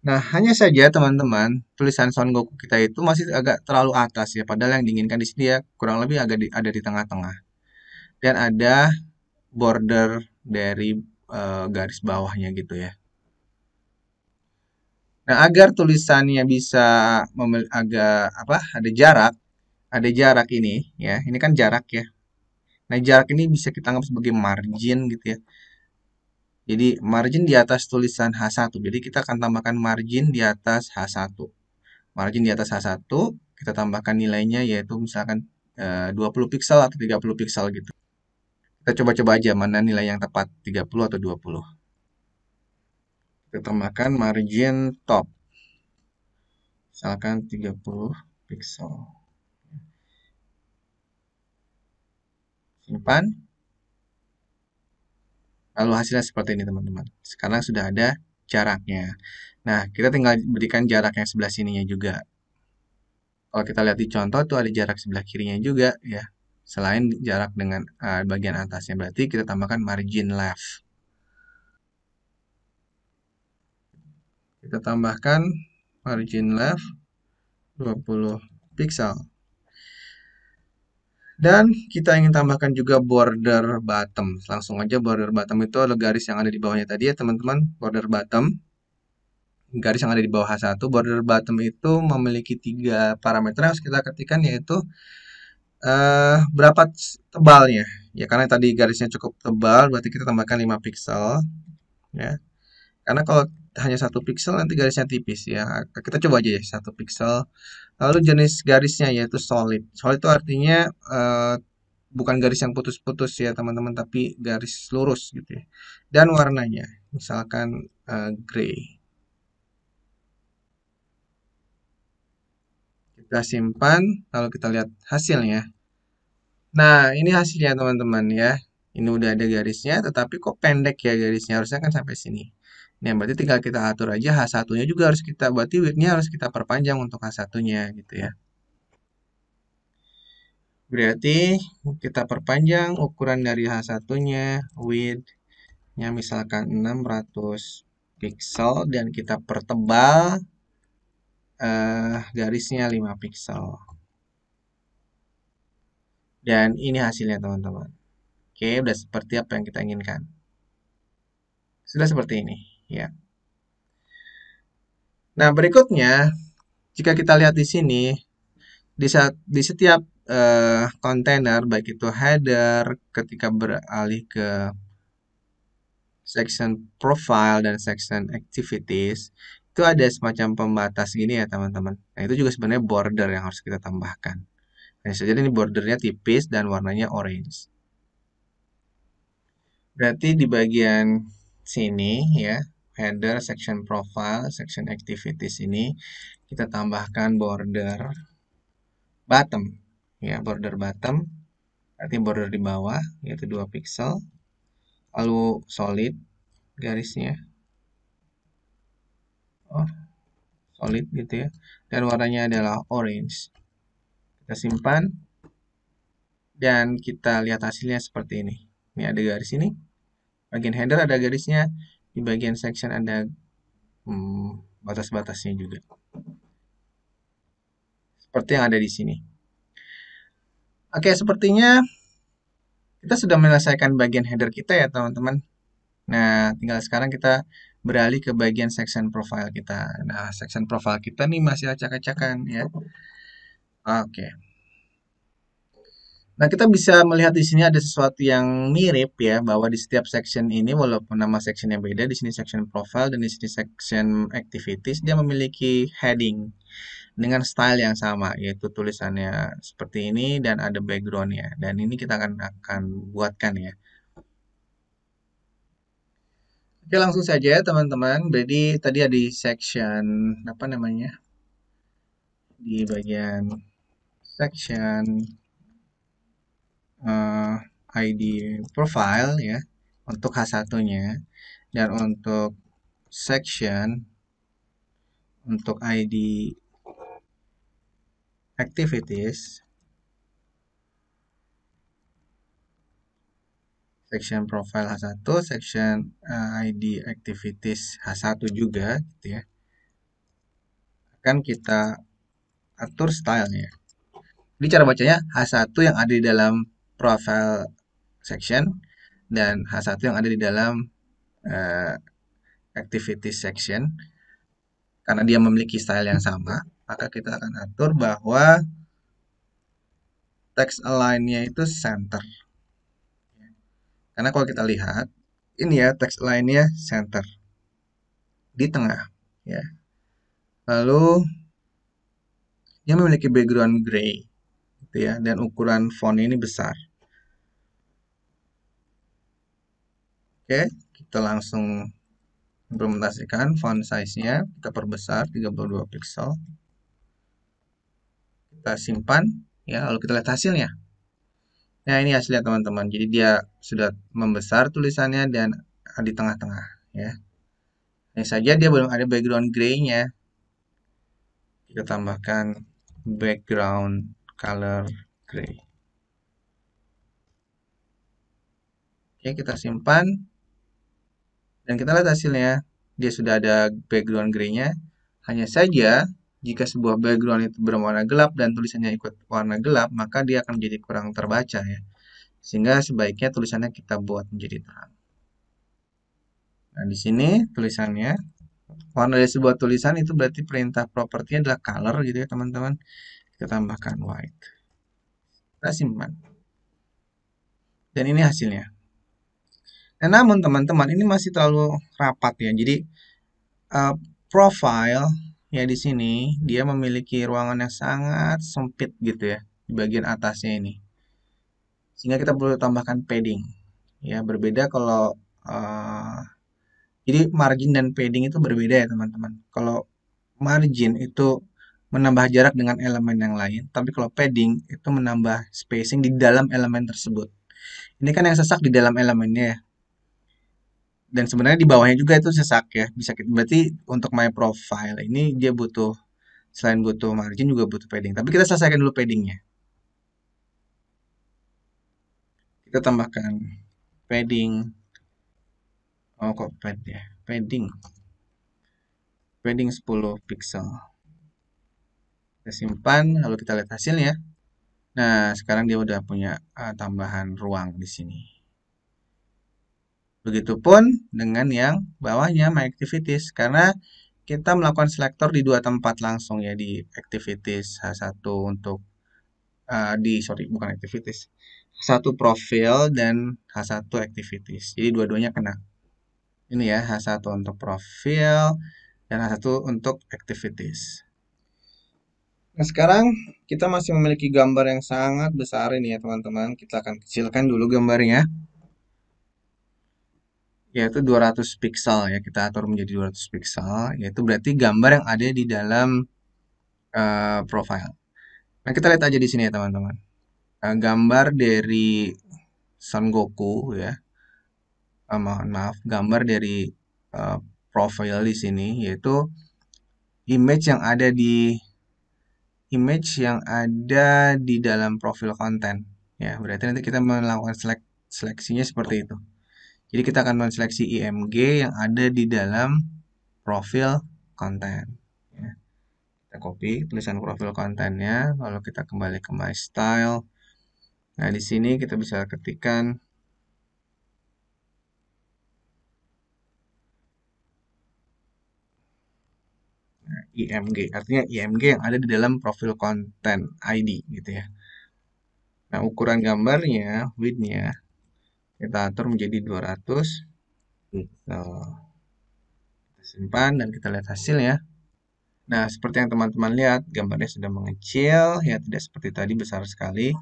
Nah, hanya saja teman-teman, tulisan Son Goku kita itu masih agak terlalu atas ya, padahal yang diinginkan di sini ya kurang lebih ada di tengah-tengah. Dan ada border dari garis bawahnya gitu ya. Nah, agar tulisannya bisa agak apa? Ada jarak ini ya. Ini kan jarak ya. Nah, jarak ini bisa kita anggap sebagai margin gitu ya. Jadi margin di atas tulisan H1. Jadi kita akan tambahkan margin di atas H1. Margin di atas H1 kita tambahkan nilainya yaitu misalkan 20 pixel atau 30 pixel gitu. Kita coba-coba aja mana nilai yang tepat, 30 atau 20. Kita tambahkan margin top. Misalkan 30 pixel. Simpan. Lalu hasilnya seperti ini teman-teman. Sekarang sudah ada jaraknya. Nah, kita tinggal berikan jarak yang sebelah sininya juga. Kalau kita lihat di contoh tuh ada jarak sebelah kirinya juga ya. Selain jarak dengan bagian atasnya. Berarti kita tambahkan margin left. Kita tambahkan margin left 20 pixel. Dan kita ingin tambahkan juga border bottom. Langsung aja border bottom itu adalah garis yang ada di bawahnya tadi ya teman-teman. Border bottom. Garis yang ada di bawah H1. Border bottom itu memiliki 3 parameter yang harus kita ketikkan yaitu berapa tebalnya. Ya karena tadi garisnya cukup tebal berarti kita tambahkan 5 pixel. Ya. Karena kalau hanya 1 pixel nanti garisnya tipis ya. Kita coba aja ya 1 pixel. Lalu jenis garisnya yaitu solid. Solid itu artinya bukan garis yang putus-putus ya teman-teman, tapi garis lurus gitu ya. Dan warnanya, misalkan gray. Kita simpan, lalu kita lihat hasilnya. Nah, ini hasilnya teman-teman ya. Ini udah ada garisnya, tetapi kok pendek ya garisnya. Harusnya kan sampai sini. Nah, berarti tinggal kita atur aja H1-nya juga harus kita, berarti width-nya harus kita perpanjang untuk H1-nya gitu ya. Berarti kita perpanjang ukuran dari H1-nya, width-nya misalkan 600 pixel dan kita pertebal garisnya 5 pixel. Dan ini hasilnya teman-teman. Oke, udah seperti apa yang kita inginkan. Sudah seperti ini, ya. Nah, berikutnya jika kita lihat di sini di setiap kontainer baik itu header ketika beralih ke section profile dan section activities itu ada semacam pembatas gini ya teman-teman. Nah, itu juga sebenarnya border yang harus kita tambahkan. Nah, jadi ini bordernya tipis dan warnanya orange. Berarti di bagian sini ya, header, section profile, section activities ini kita tambahkan border bottom. Ya, border bottom, berarti border di bawah, yaitu 2 pixel. Lalu solid garisnya. Oh, solid gitu ya. Dan warnanya adalah orange. Kita simpan dan kita lihat hasilnya seperti ini. Ini ada garis ini. Bagian header ada garisnya. Di bagian section ada batas-batasnya juga. Seperti yang ada di sini. Oke, sepertinya kita sudah menyelesaikan bagian header kita ya teman-teman. Nah, tinggal sekarang kita beralih ke bagian section profile kita. Nah, section profile kita nih masih acak-acakan ya. Oke. Nah, kita bisa melihat di sini ada sesuatu yang mirip ya, bahwa di setiap section ini walaupun nama sectionnya beda, di sini section profile dan di sini section activities, dia memiliki heading dengan style yang sama, yaitu tulisannya seperti ini dan ada backgroundnya. Dan ini kita akan buatkan ya. Oke, langsung saja teman-teman. Jadi tadi ada di section apa namanya? Di bagian section eh, ID profile ya untuk H1-nya dan untuk section untuk ID activities, section profile H1, section ID activities H1 juga gitu ya. Akan kita atur stylenya. Jadi cara bacanya H1 yang ada di dalam profile section dan H1 yang ada di dalam uh, activity section. Karena dia memiliki style yang sama, maka kita akan atur bahwa text align-nya itu center. Karena kalau kita lihat, ini ya text align-nya center di tengah ya. Lalu dia memiliki background gray gitu ya, dan ukuran font ini besar. Oke, kita langsung implementasikan font size-nya, kita perbesar 32 pixel. Kita simpan ya, lalu kita lihat hasilnya. Nah, ini hasilnya teman-teman. Jadi dia sudah membesar tulisannya dan di tengah-tengah ya. Hanya saja dia belum ada background gray-nya. Kita tambahkan background color gray. Oke, kita simpan dan kita lihat hasilnya. Dia sudah ada background gray-nya. Hanya saja jika sebuah background itu berwarna gelap dan tulisannya ikut warna gelap, maka dia akan menjadi kurang terbaca ya. Sehingga sebaiknya tulisannya kita buat menjadi terang. Nah, di sini tulisannya warna dari sebuah tulisan itu berarti perintah propertinya adalah color gitu ya teman-teman. Kita tambahkan white. Kita simpan. Dan ini hasilnya. Nah, namun teman-teman ini masih terlalu rapat ya. Jadi uh, profile ya di sini dia memiliki ruangan yang sangat sempit gitu ya di bagian atasnya ini. Sehingga kita perlu tambahkan padding. Ya, berbeda kalau jadi margin dan padding itu berbeda ya teman-teman. Kalau margin itu menambah jarak dengan elemen yang lain, tapi kalau padding itu menambah spacing di dalam elemen tersebut. Ini kan yang sesak di dalam elemennya ya. Dan sebenarnya di bawahnya juga itu sesak ya. Bisa berarti untuk my profile ini dia butuh selain butuh margin juga butuh padding. Tapi kita selesaikan dulu paddingnya. Kita tambahkan padding. Oh kok pad ya? Padding. Padding 10 pixel. Kita simpan lalu kita lihat hasilnya. Nah, sekarang dia udah punya tambahan ruang di sini. Begitupun dengan yang bawahnya My Activities karena kita melakukan selektor di dua tempat langsung ya di Activities H1 untuk bukan Activities. H1 profil dan H1 Activities. Jadi dua-duanya kena. Ini ya H1 untuk profil dan H1 untuk Activities. Nah, sekarang kita masih memiliki gambar yang sangat besar ini ya teman-teman. Kita akan kecilkan dulu gambarnya. yaitu 200 pixel ya, kita atur menjadi 200 pixel, yaitu berarti gambar yang ada di dalam profile. Nah, kita lihat aja di sini ya teman-teman. Gambar dari Son Goku ya, mohon maaf, gambar dari uh, profile di sini yaitu image yang ada di dalam profil konten ya. Berarti nanti kita melakukan seleksinya seperti itu. Jadi kita akan menseleksi IMG yang ada di dalam profil konten ya. Kita copy tulisan profil kontennya, lalu kita kembali ke My Style. Nah, di sini kita bisa ketikkan IMG, artinya IMG yang ada di dalam profil konten ID gitu ya. Nah, ukuran gambarnya, width-nya, kita atur menjadi 200 pixel. Kita simpan dan kita lihat hasilnya. Nah, seperti yang teman-teman lihat, gambarnya sudah mengecil, ya tidak seperti tadi besar sekali.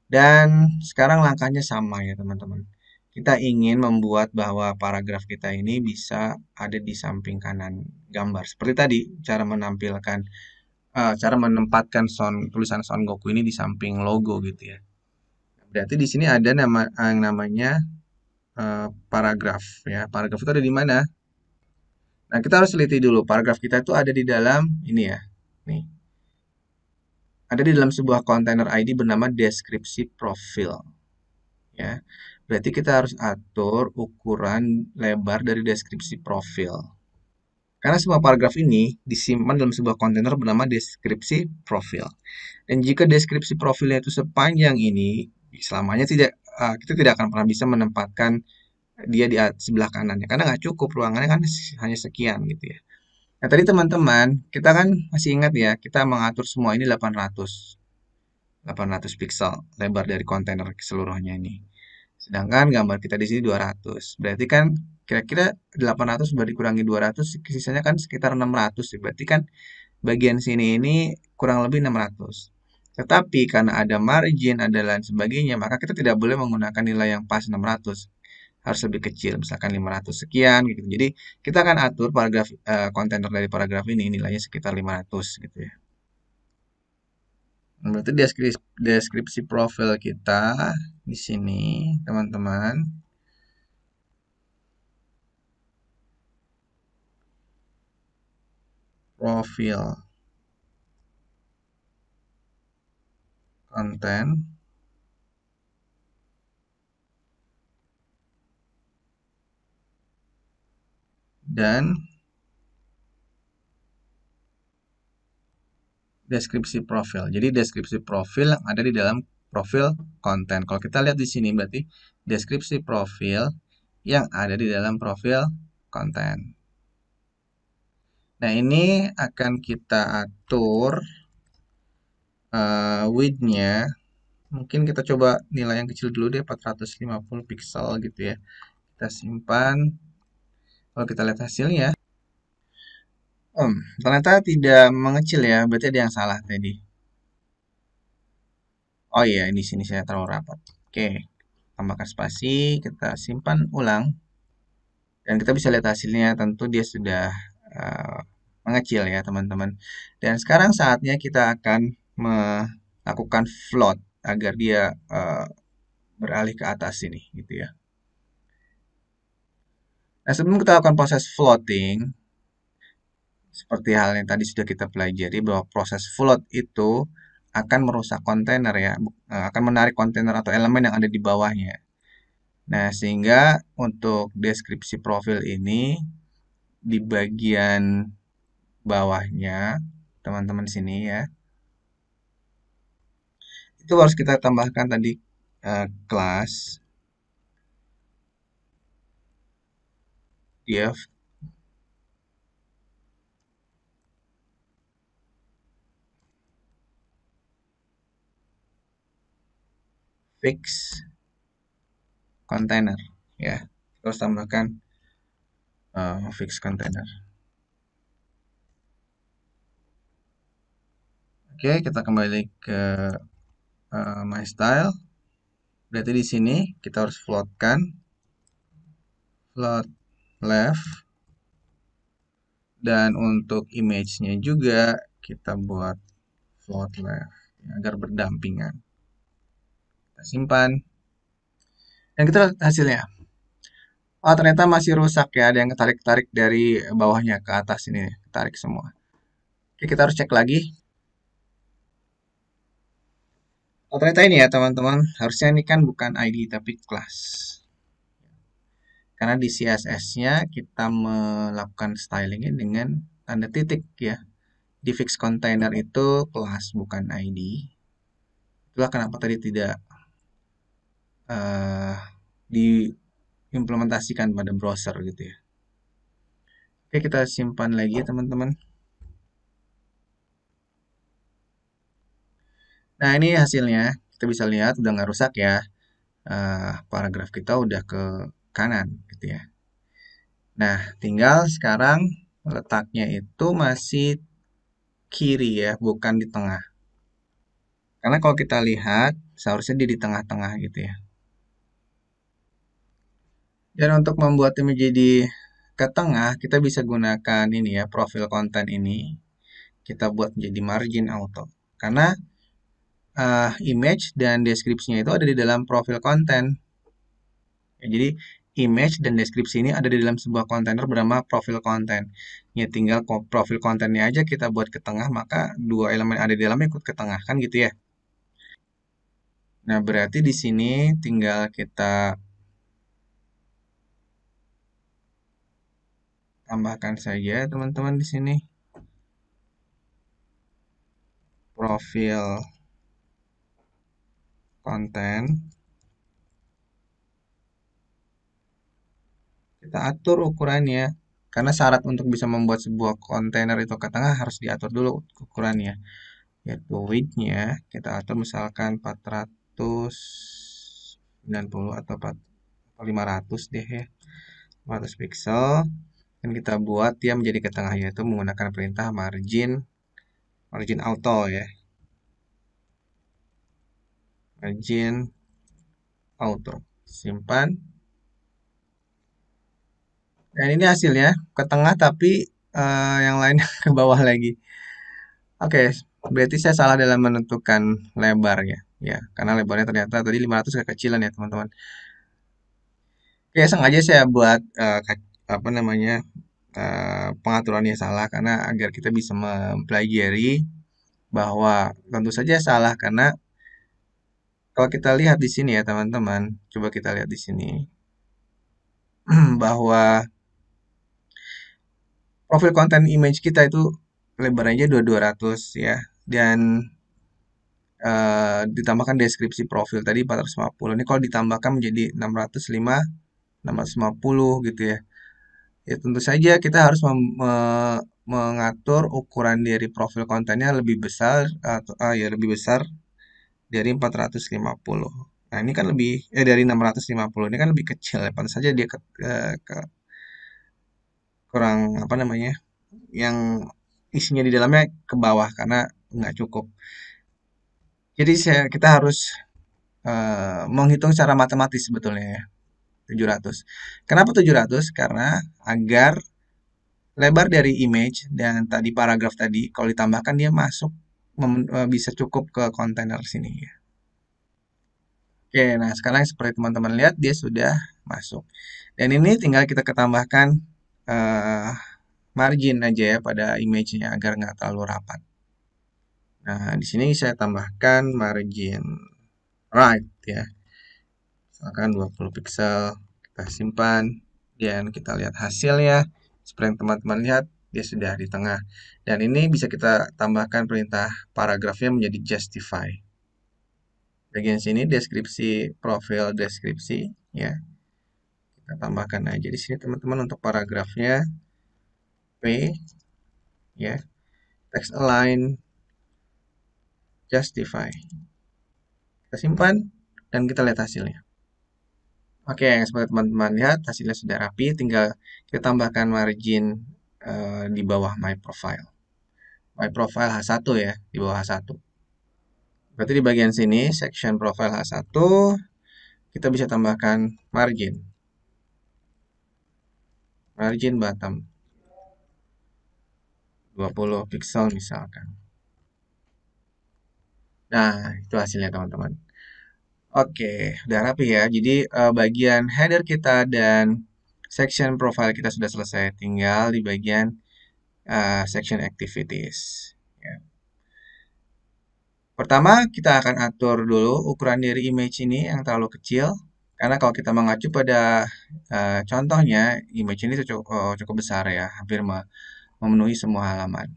Dan sekarang langkahnya sama ya teman-teman. Kita ingin membuat bahwa paragraf kita ini bisa ada di samping kanan gambar. Seperti tadi, cara menempatkan tulisan Son Goku ini di samping logo gitu ya. Berarti di sini ada yang namanya paragraf ya. Paragraf itu ada di mana? Nah, kita harus teliti dulu. Paragraf kita itu ada di dalam ini ya. Nih, ada di dalam sebuah kontainer ID bernama deskripsi profil. Ya, berarti kita harus atur ukuran lebar dari deskripsi profil. Karena semua paragraf ini disimpan dalam sebuah kontainer bernama deskripsi profil. Dan jika deskripsi profilnya itu sepanjang ini, selamanya kita tidak akan pernah bisa menempatkan dia di sebelah kanannya. Karena nggak cukup, ruangannya kan hanya sekian gitu ya. Nah, tadi teman-teman, kita kan masih ingat ya, kita mengatur semua ini 800 pixel lebar dari kontainer keseluruhannya ini. Sedangkan gambar kita di sini 200. Berarti kan kira-kira 800 baru dikurangi 200, sisanya kan sekitar 600. Berarti kan bagian sini ini kurang lebih 600. Tetapi karena ada margin, ada lain sebagainya, maka kita tidak boleh menggunakan nilai yang pas 600. Harus lebih kecil, misalkan 500 sekian gitu. Jadi kita akan atur kontainer dari paragraf ini nilainya sekitar 500 gitu ya. Berarti deskripsi profil kita di sini, teman-teman. Profil konten dan deskripsi profil. Jadi deskripsi profil yang ada di dalam profil konten. Kalau kita lihat di sini berarti deskripsi profil yang ada di dalam profil konten. Nah, ini akan kita atur width-nya. Mungkin kita coba nilai yang kecil dulu deh, 450 pixel gitu ya. Kita simpan. Kalau kita lihat hasilnya, ternyata tidak mengecil ya. Berarti ada yang salah tadi. Oh iya, di sini saya terlalu rapat. Oke, tambahkan spasi, kita simpan ulang, dan kita bisa lihat hasilnya. Tentu dia sudah mengecil ya, teman-teman. Dan sekarang saatnya kita akan melakukan float agar dia beralih ke atas ini, gitu ya. Nah, sebelum kita lakukan proses floating, seperti hal yang tadi sudah kita pelajari bahwa proses float itu akan merusak kontainer ya, akan menarik kontainer atau elemen yang ada di bawahnya. Nah, sehingga untuk deskripsi profil ini di bagian bawahnya, teman-teman sini ya, itu harus kita tambahkan tadi kelas div fix container ya. Terus tambahkan fix container. Oke, kita kembali ke my style. Berarti di sini kita harus floatkan float left, dan untuk image-nya juga kita buat float left agar berdampingan. Kita simpan dan kita lihat hasilnya. Oh, ternyata masih rusak ya, ada yang ketarik-tarik dari bawahnya ke atas ini, tarik semua. Oke, kita harus cek lagi. Oh, ternyata ini ya teman-teman, harusnya ini kan bukan ID tapi class. Karena di CSS-nya kita melakukan stylingnya dengan tanda titik ya. Di fix container itu class bukan ID. Itulah kenapa tadi tidak diimplementasikan pada browser gitu ya. Oke, kita simpan lagi ya teman-teman. Nah, ini hasilnya. Kita bisa lihat udah nggak rusak ya. Paragraf kita udah ke kanan gitu ya. Nah, tinggal sekarang letaknya itu masih kiri ya, bukan di tengah. Karena kalau kita lihat, seharusnya dia di tengah-tengah gitu ya. Dan untuk membuatnya menjadi ke tengah, kita bisa gunakan ini ya, profil konten ini. Kita buat menjadi margin auto. Karena image dan deskripsinya itu ada di dalam profil konten. Ya, jadi image dan deskripsi ini ada di dalam sebuah kontainer bernama profil konten. Ya tinggal profil kontennya aja kita buat ke tengah, maka dua elemen ada di dalamnya ikut ke tengah kan gitu ya. Nah, berarti di sini tinggal kita tambahkan saja teman-teman di sini profil konten. Kita atur ukurannya. Karena syarat untuk bisa membuat sebuah kontainer itu ke tengah harus diatur dulu ukurannya. Yaitu width-nya kita atur misalkan 490 atau 500 deh ya. 500 pixel. Dan kita buat dia menjadi ke tengah yaitu menggunakan perintah margin auto ya. Margin auto. Simpan. Dan ini hasilnya ke tengah tapi yang lainnya ke bawah lagi. Oke, berarti saya salah dalam menentukan lebarnya. Ya, karena lebarnya ternyata tadi 500 kekecilan ya, teman-teman. Oke, sengaja saya buat apa namanya pengaturannya salah karena agar kita bisa mempelajari bahwa tentu saja salah karena kalau kita lihat di sini ya, teman-teman, coba kita lihat di sini bahwa profil konten image kita itu lebarnya 2200 ya dan ditambahkan deskripsi profil tadi 450. Ini kalau ditambahkan menjadi 605, 650 gitu ya. Ya tentu saja kita harus mengatur ukuran dari profil kontennya lebih besar atau ya lebih besar dari 450. Nah, ini kan lebih dari 650. Ini kan lebih kecil ya. Pantas saja dia kurang apa namanya? Yang isinya di dalamnya ke bawah karena nggak cukup. Jadi kita harus menghitung secara matematis sebetulnya ya. 700. Kenapa 700? Karena agar lebar dari image dan tadi paragraf tadi kalau ditambahkan dia masuk bisa cukup ke kontainer sini ya. Oke, nah sekarang seperti teman-teman lihat dia sudah masuk. Dan ini tinggal kita ketambahkan eh, margin aja ya pada image-nya agar nggak terlalu rapat. Nah, di sini saya tambahkan margin right ya. Misalkan 20 pixel, kita simpan dan kita lihat hasilnya. Seperti yang teman-teman lihat, dia sudah di tengah. Dan ini bisa kita tambahkan perintah paragrafnya menjadi justify. Bagian sini deskripsi profil deskripsi ya. Kita tambahkan aja di sini teman-teman untuk paragrafnya P ya. Text align justify. Kita simpan dan kita lihat hasilnya. Oke, seperti teman-teman lihat hasilnya sudah rapi, tinggal kita tambahkan margin di bawah my profile. My profile H1 ya, di bawah H1. Berarti di bagian sini, section profile H1, kita bisa tambahkan margin. margin bottom 20 pixel misalkan. Nah, itu hasilnya teman-teman. Oke, udah rapi ya. Jadi bagian header kita dan section profile kita sudah selesai. Tinggal di bagian section activities. Ya. Pertama, kita akan atur dulu ukuran dari image ini yang terlalu kecil. Karena kalau kita mengacu pada contohnya, image ini cukup besar ya, hampir memenuhi semua halaman.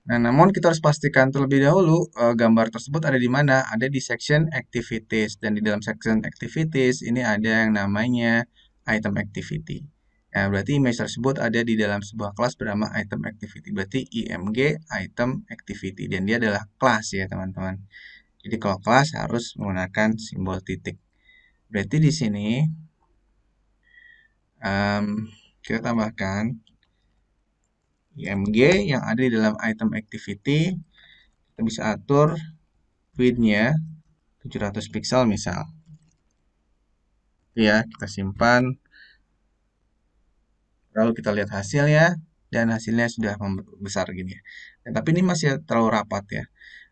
Nah, namun kita harus pastikan terlebih dahulu gambar tersebut ada di mana? Ada di section activities dan di dalam section activities ini ada yang namanya item activity. Nah, berarti image tersebut ada di dalam sebuah kelas bernama item activity. Berarti IMG item activity dan dia adalah kelas ya, teman-teman. Jadi kalau kelas harus menggunakan simbol titik. Berarti di sini kita tambahkan IMG yang ada di dalam item activity. Kita bisa atur width-nya 700 pixel misal. Ya, kita simpan. Lalu kita lihat hasilnya dan hasilnya sudah besar gini ya. Dan, tapi ini masih terlalu rapat ya.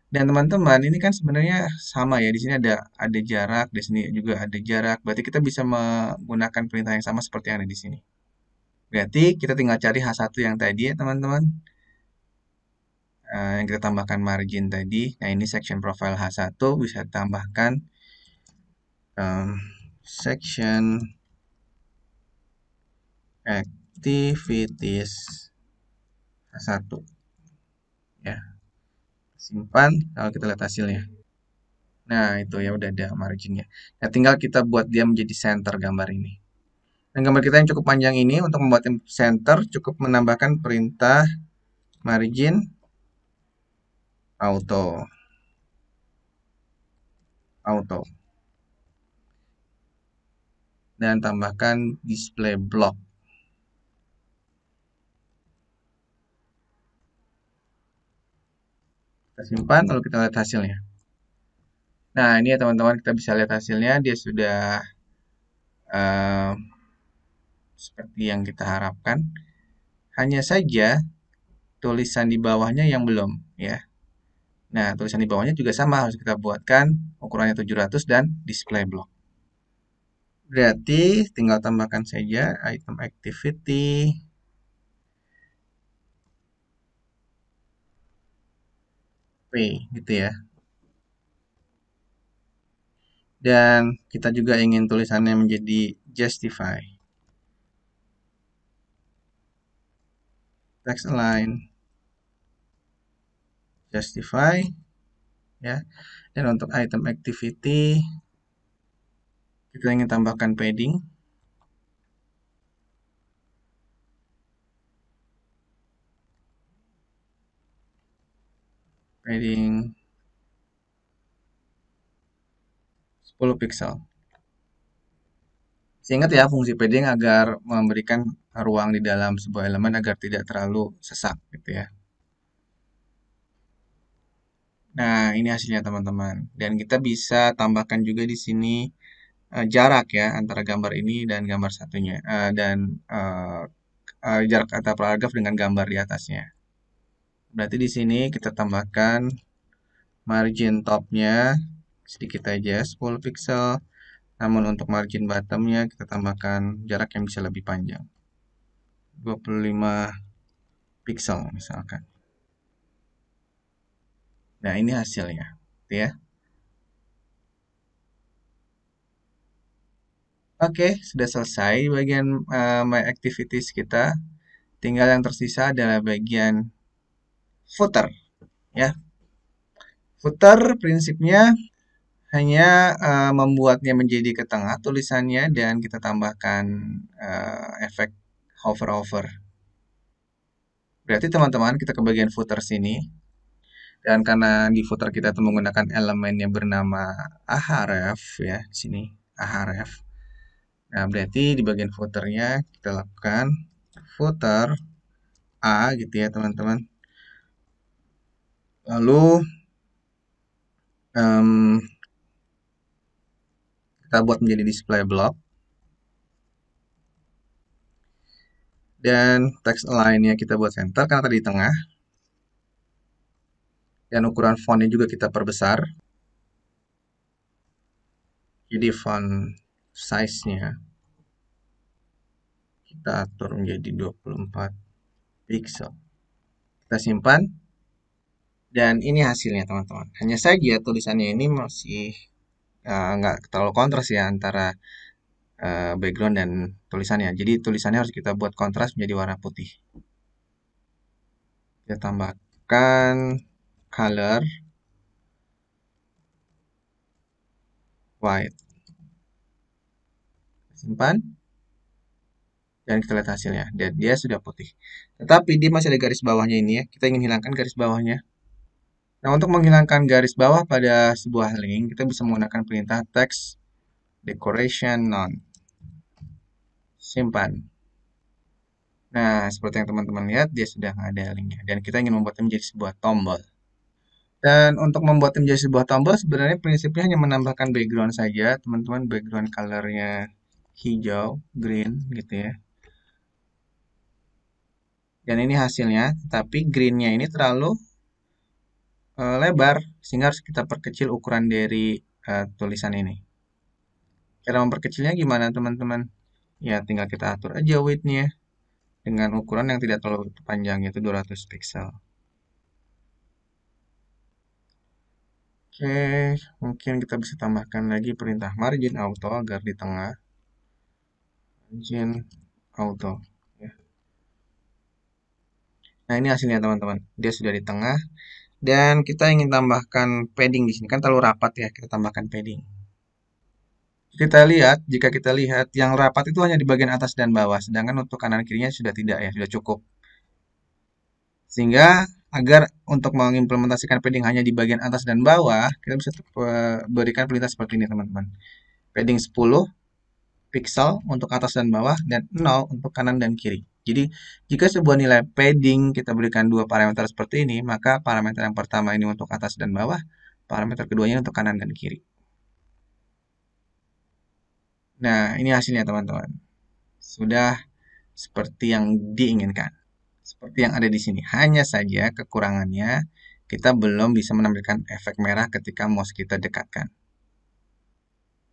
Dan teman-teman, ini kan sebenarnya sama ya. Di sini ada jarak, di sini juga ada jarak. Berarti kita bisa menggunakan perintah yang sama seperti yang ada di sini. Berarti kita tinggal cari H1 yang tadi ya, teman-teman. Yang kita tambahkan margin tadi. Nah, ini section profile H1 bisa tambahkan section activities H1 ya. Simpan, lalu kita lihat hasilnya. Nah, itu ya udah ada marginnya. Nah, tinggal kita buat dia menjadi center gambar ini. Dan gambar kita yang cukup panjang ini untuk membuat center cukup menambahkan perintah margin auto dan tambahkan display block. Kita simpan lalu kita lihat hasilnya. Nah, ini ya teman-teman, kita bisa lihat hasilnya. Dia sudah uh, seperti yang kita harapkan. Hanya saja tulisan di bawahnya yang belum ya. Nah, tulisan di bawahnya juga sama, harus kita buatkan ukurannya 700 dan display block. Berarti tinggal tambahkan saja item activity P gitu ya. Dan kita juga ingin tulisannya menjadi justify. Text align justify ya. Dan untuk item activity kita ingin tambahkan padding. Padding 10 pixel. Ingat ya fungsi padding agar memberikan ruang di dalam sebuah elemen agar tidak terlalu sesak gitu ya. Nah, ini hasilnya teman-teman. Dan kita bisa tambahkan juga di sini jarak ya antara gambar ini dan gambar satunya dan jarak antara paragraf dengan gambar di atasnya. Berarti di sini kita tambahkan margin topnya sedikit aja 10 pixel. Namun untuk margin bottomnya kita tambahkan jarak yang bisa lebih panjang. 25 pixel misalkan. Nah, ini hasilnya, ya. Oke, sudah selesai bagian my activities kita. Tinggal yang tersisa adalah bagian footer, ya. Footer prinsipnya hanya membuatnya menjadi ke tengah tulisannya dan kita tambahkan efek hover-hover. Berarti teman-teman kita ke bagian footer sini. Dan karena di footer kita itu menggunakan elemen yang bernama ahref ya, sini ahref. Nah, berarti di bagian footernya kita lakukan footer A gitu ya, teman-teman. Lalu um, kita buat menjadi display block. Dan text align-nya kita buat center karena tadi di tengah. Dan ukuran fontnya juga kita perbesar. Jadi font size-nya kita atur menjadi 24 pixel. Kita simpan. Dan ini hasilnya teman-teman. Hanya saja tulisannya ini masih nggak terlalu kontras ya antara background dan tulisannya. Jadi tulisannya harus kita buat kontras menjadi warna putih. Kita tambahkan color white. Simpan. Dan kita lihat hasilnya. Dan dia sudah putih. Tetapi dia masih ada garis bawahnya ini ya. Kita ingin hilangkan garis bawahnya. Nah, untuk menghilangkan garis bawah pada sebuah link, kita bisa menggunakan perintah text decoration none. Simpan. Nah, seperti yang teman-teman lihat, dia sudah nggak ada linknya. Dan kita ingin membuatnya menjadi sebuah tombol. Dan untuk membuatnya menjadi sebuah tombol, sebenarnya prinsipnya hanya menambahkan background saja. Teman-teman, background colornya hijau, green, gitu ya. Dan ini hasilnya, tapi greennya ini terlalu lebar, sehingga harus kita perkecil ukuran dari tulisan ini. Cara memperkecilnya gimana, teman-teman? Ya, tinggal kita atur aja width-nya dengan ukuran yang tidak terlalu panjang, yaitu 200 pixel. Oke, mungkin kita bisa tambahkan lagi perintah margin auto agar di tengah. Margin auto. Ya. Nah, ini hasilnya teman-teman. Dia sudah di tengah. Dan kita ingin tambahkan padding di sini. Kan terlalu rapat ya, kita tambahkan padding. Jika kita lihat, yang rapat itu hanya di bagian atas dan bawah. Sedangkan untuk kanan kirinya sudah tidak ya, sudah cukup. Sehingga agar untuk mengimplementasikan padding hanya di bagian atas dan bawah, kita bisa berikan perintah seperti ini teman-teman. Padding 10 pixel untuk atas dan bawah dan 0 untuk kanan dan kiri. Jadi jika sebuah nilai padding kita berikan dua parameter seperti ini, maka parameter yang pertama ini untuk atas dan bawah, parameter keduanya untuk kanan dan kiri. Nah, ini hasilnya teman-teman. Sudah seperti yang diinginkan. Seperti yang ada di sini. Hanya saja kekurangannya kita belum bisa menampilkan efek merah ketika mouse kita dekatkan.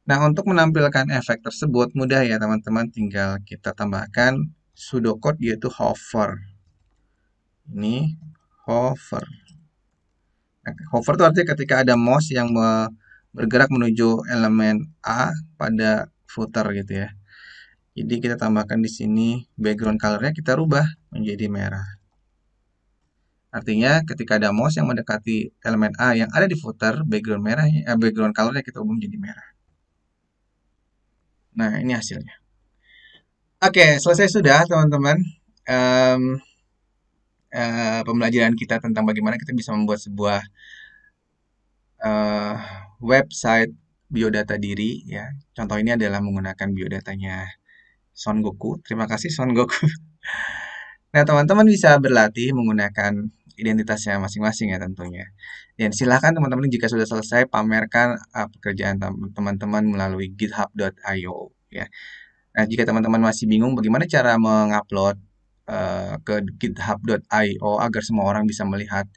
Nah, untuk menampilkan efek tersebut mudah ya teman-teman, tinggal kita tambahkan pseudocode yaitu hover. Ini hover. Nah, hover itu artinya ketika ada mouse yang bergerak menuju elemen A pada footer gitu ya. Jadi kita tambahkan di sini background colornya kita rubah menjadi merah. Artinya ketika ada mouse yang mendekati elemen A yang ada di footer, background colornya kita ubah menjadi merah. Nah, ini hasilnya. Oke, selesai sudah teman-teman. Pembelajaran kita tentang bagaimana kita bisa membuat sebuah uh, website biodata diri ya. Contoh ini adalah menggunakan biodatanya Son Goku. Terima kasih Son Goku. Nah, teman-teman bisa berlatih menggunakan identitasnya masing-masing ya tentunya. Dan silakan teman-teman jika sudah selesai pamerkan pekerjaan teman-teman melalui github.io ya. Nah, jika teman-teman masih bingung bagaimana cara mengupload ke github.io agar semua orang bisa melihat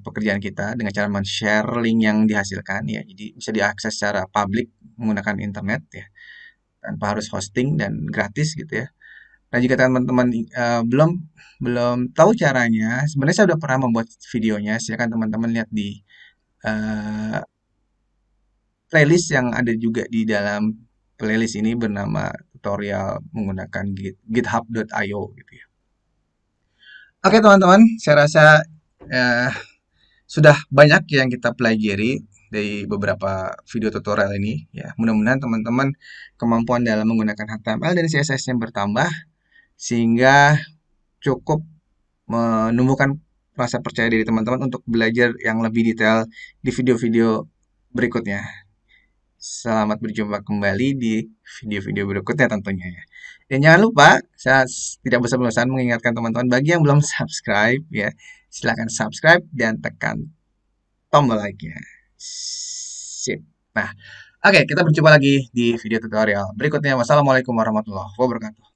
pekerjaan kita dengan cara men-share link yang dihasilkan ya. Jadi bisa diakses secara publik menggunakan internet ya. Tanpa harus hosting dan gratis gitu ya. Nah, jika teman-teman belum tahu caranya, sebenarnya saya sudah pernah membuat videonya. Silakan teman-teman lihat di playlist yang ada juga di dalam playlist ini bernama tutorial menggunakan github.io gitu ya. Oke teman-teman, saya rasa sudah banyak yang kita pelajari dari beberapa video tutorial ini ya. Mudah-mudahan teman-teman kemampuan dalam menggunakan HTML dan CSS yang bertambah sehingga cukup menumbuhkan rasa percaya diri teman-teman untuk belajar yang lebih detail di video-video berikutnya. Selamat berjumpa kembali di video-video berikutnya tentunya ya. Dan jangan lupa, saya tidak bosan-bosan mengingatkan teman-teman bagi yang belum subscribe ya, silahkan subscribe dan tekan tombol like-nya. Sip. Nah, oke, kita berjumpa lagi di video tutorial berikutnya. Wassalamualaikum warahmatullahi wabarakatuh.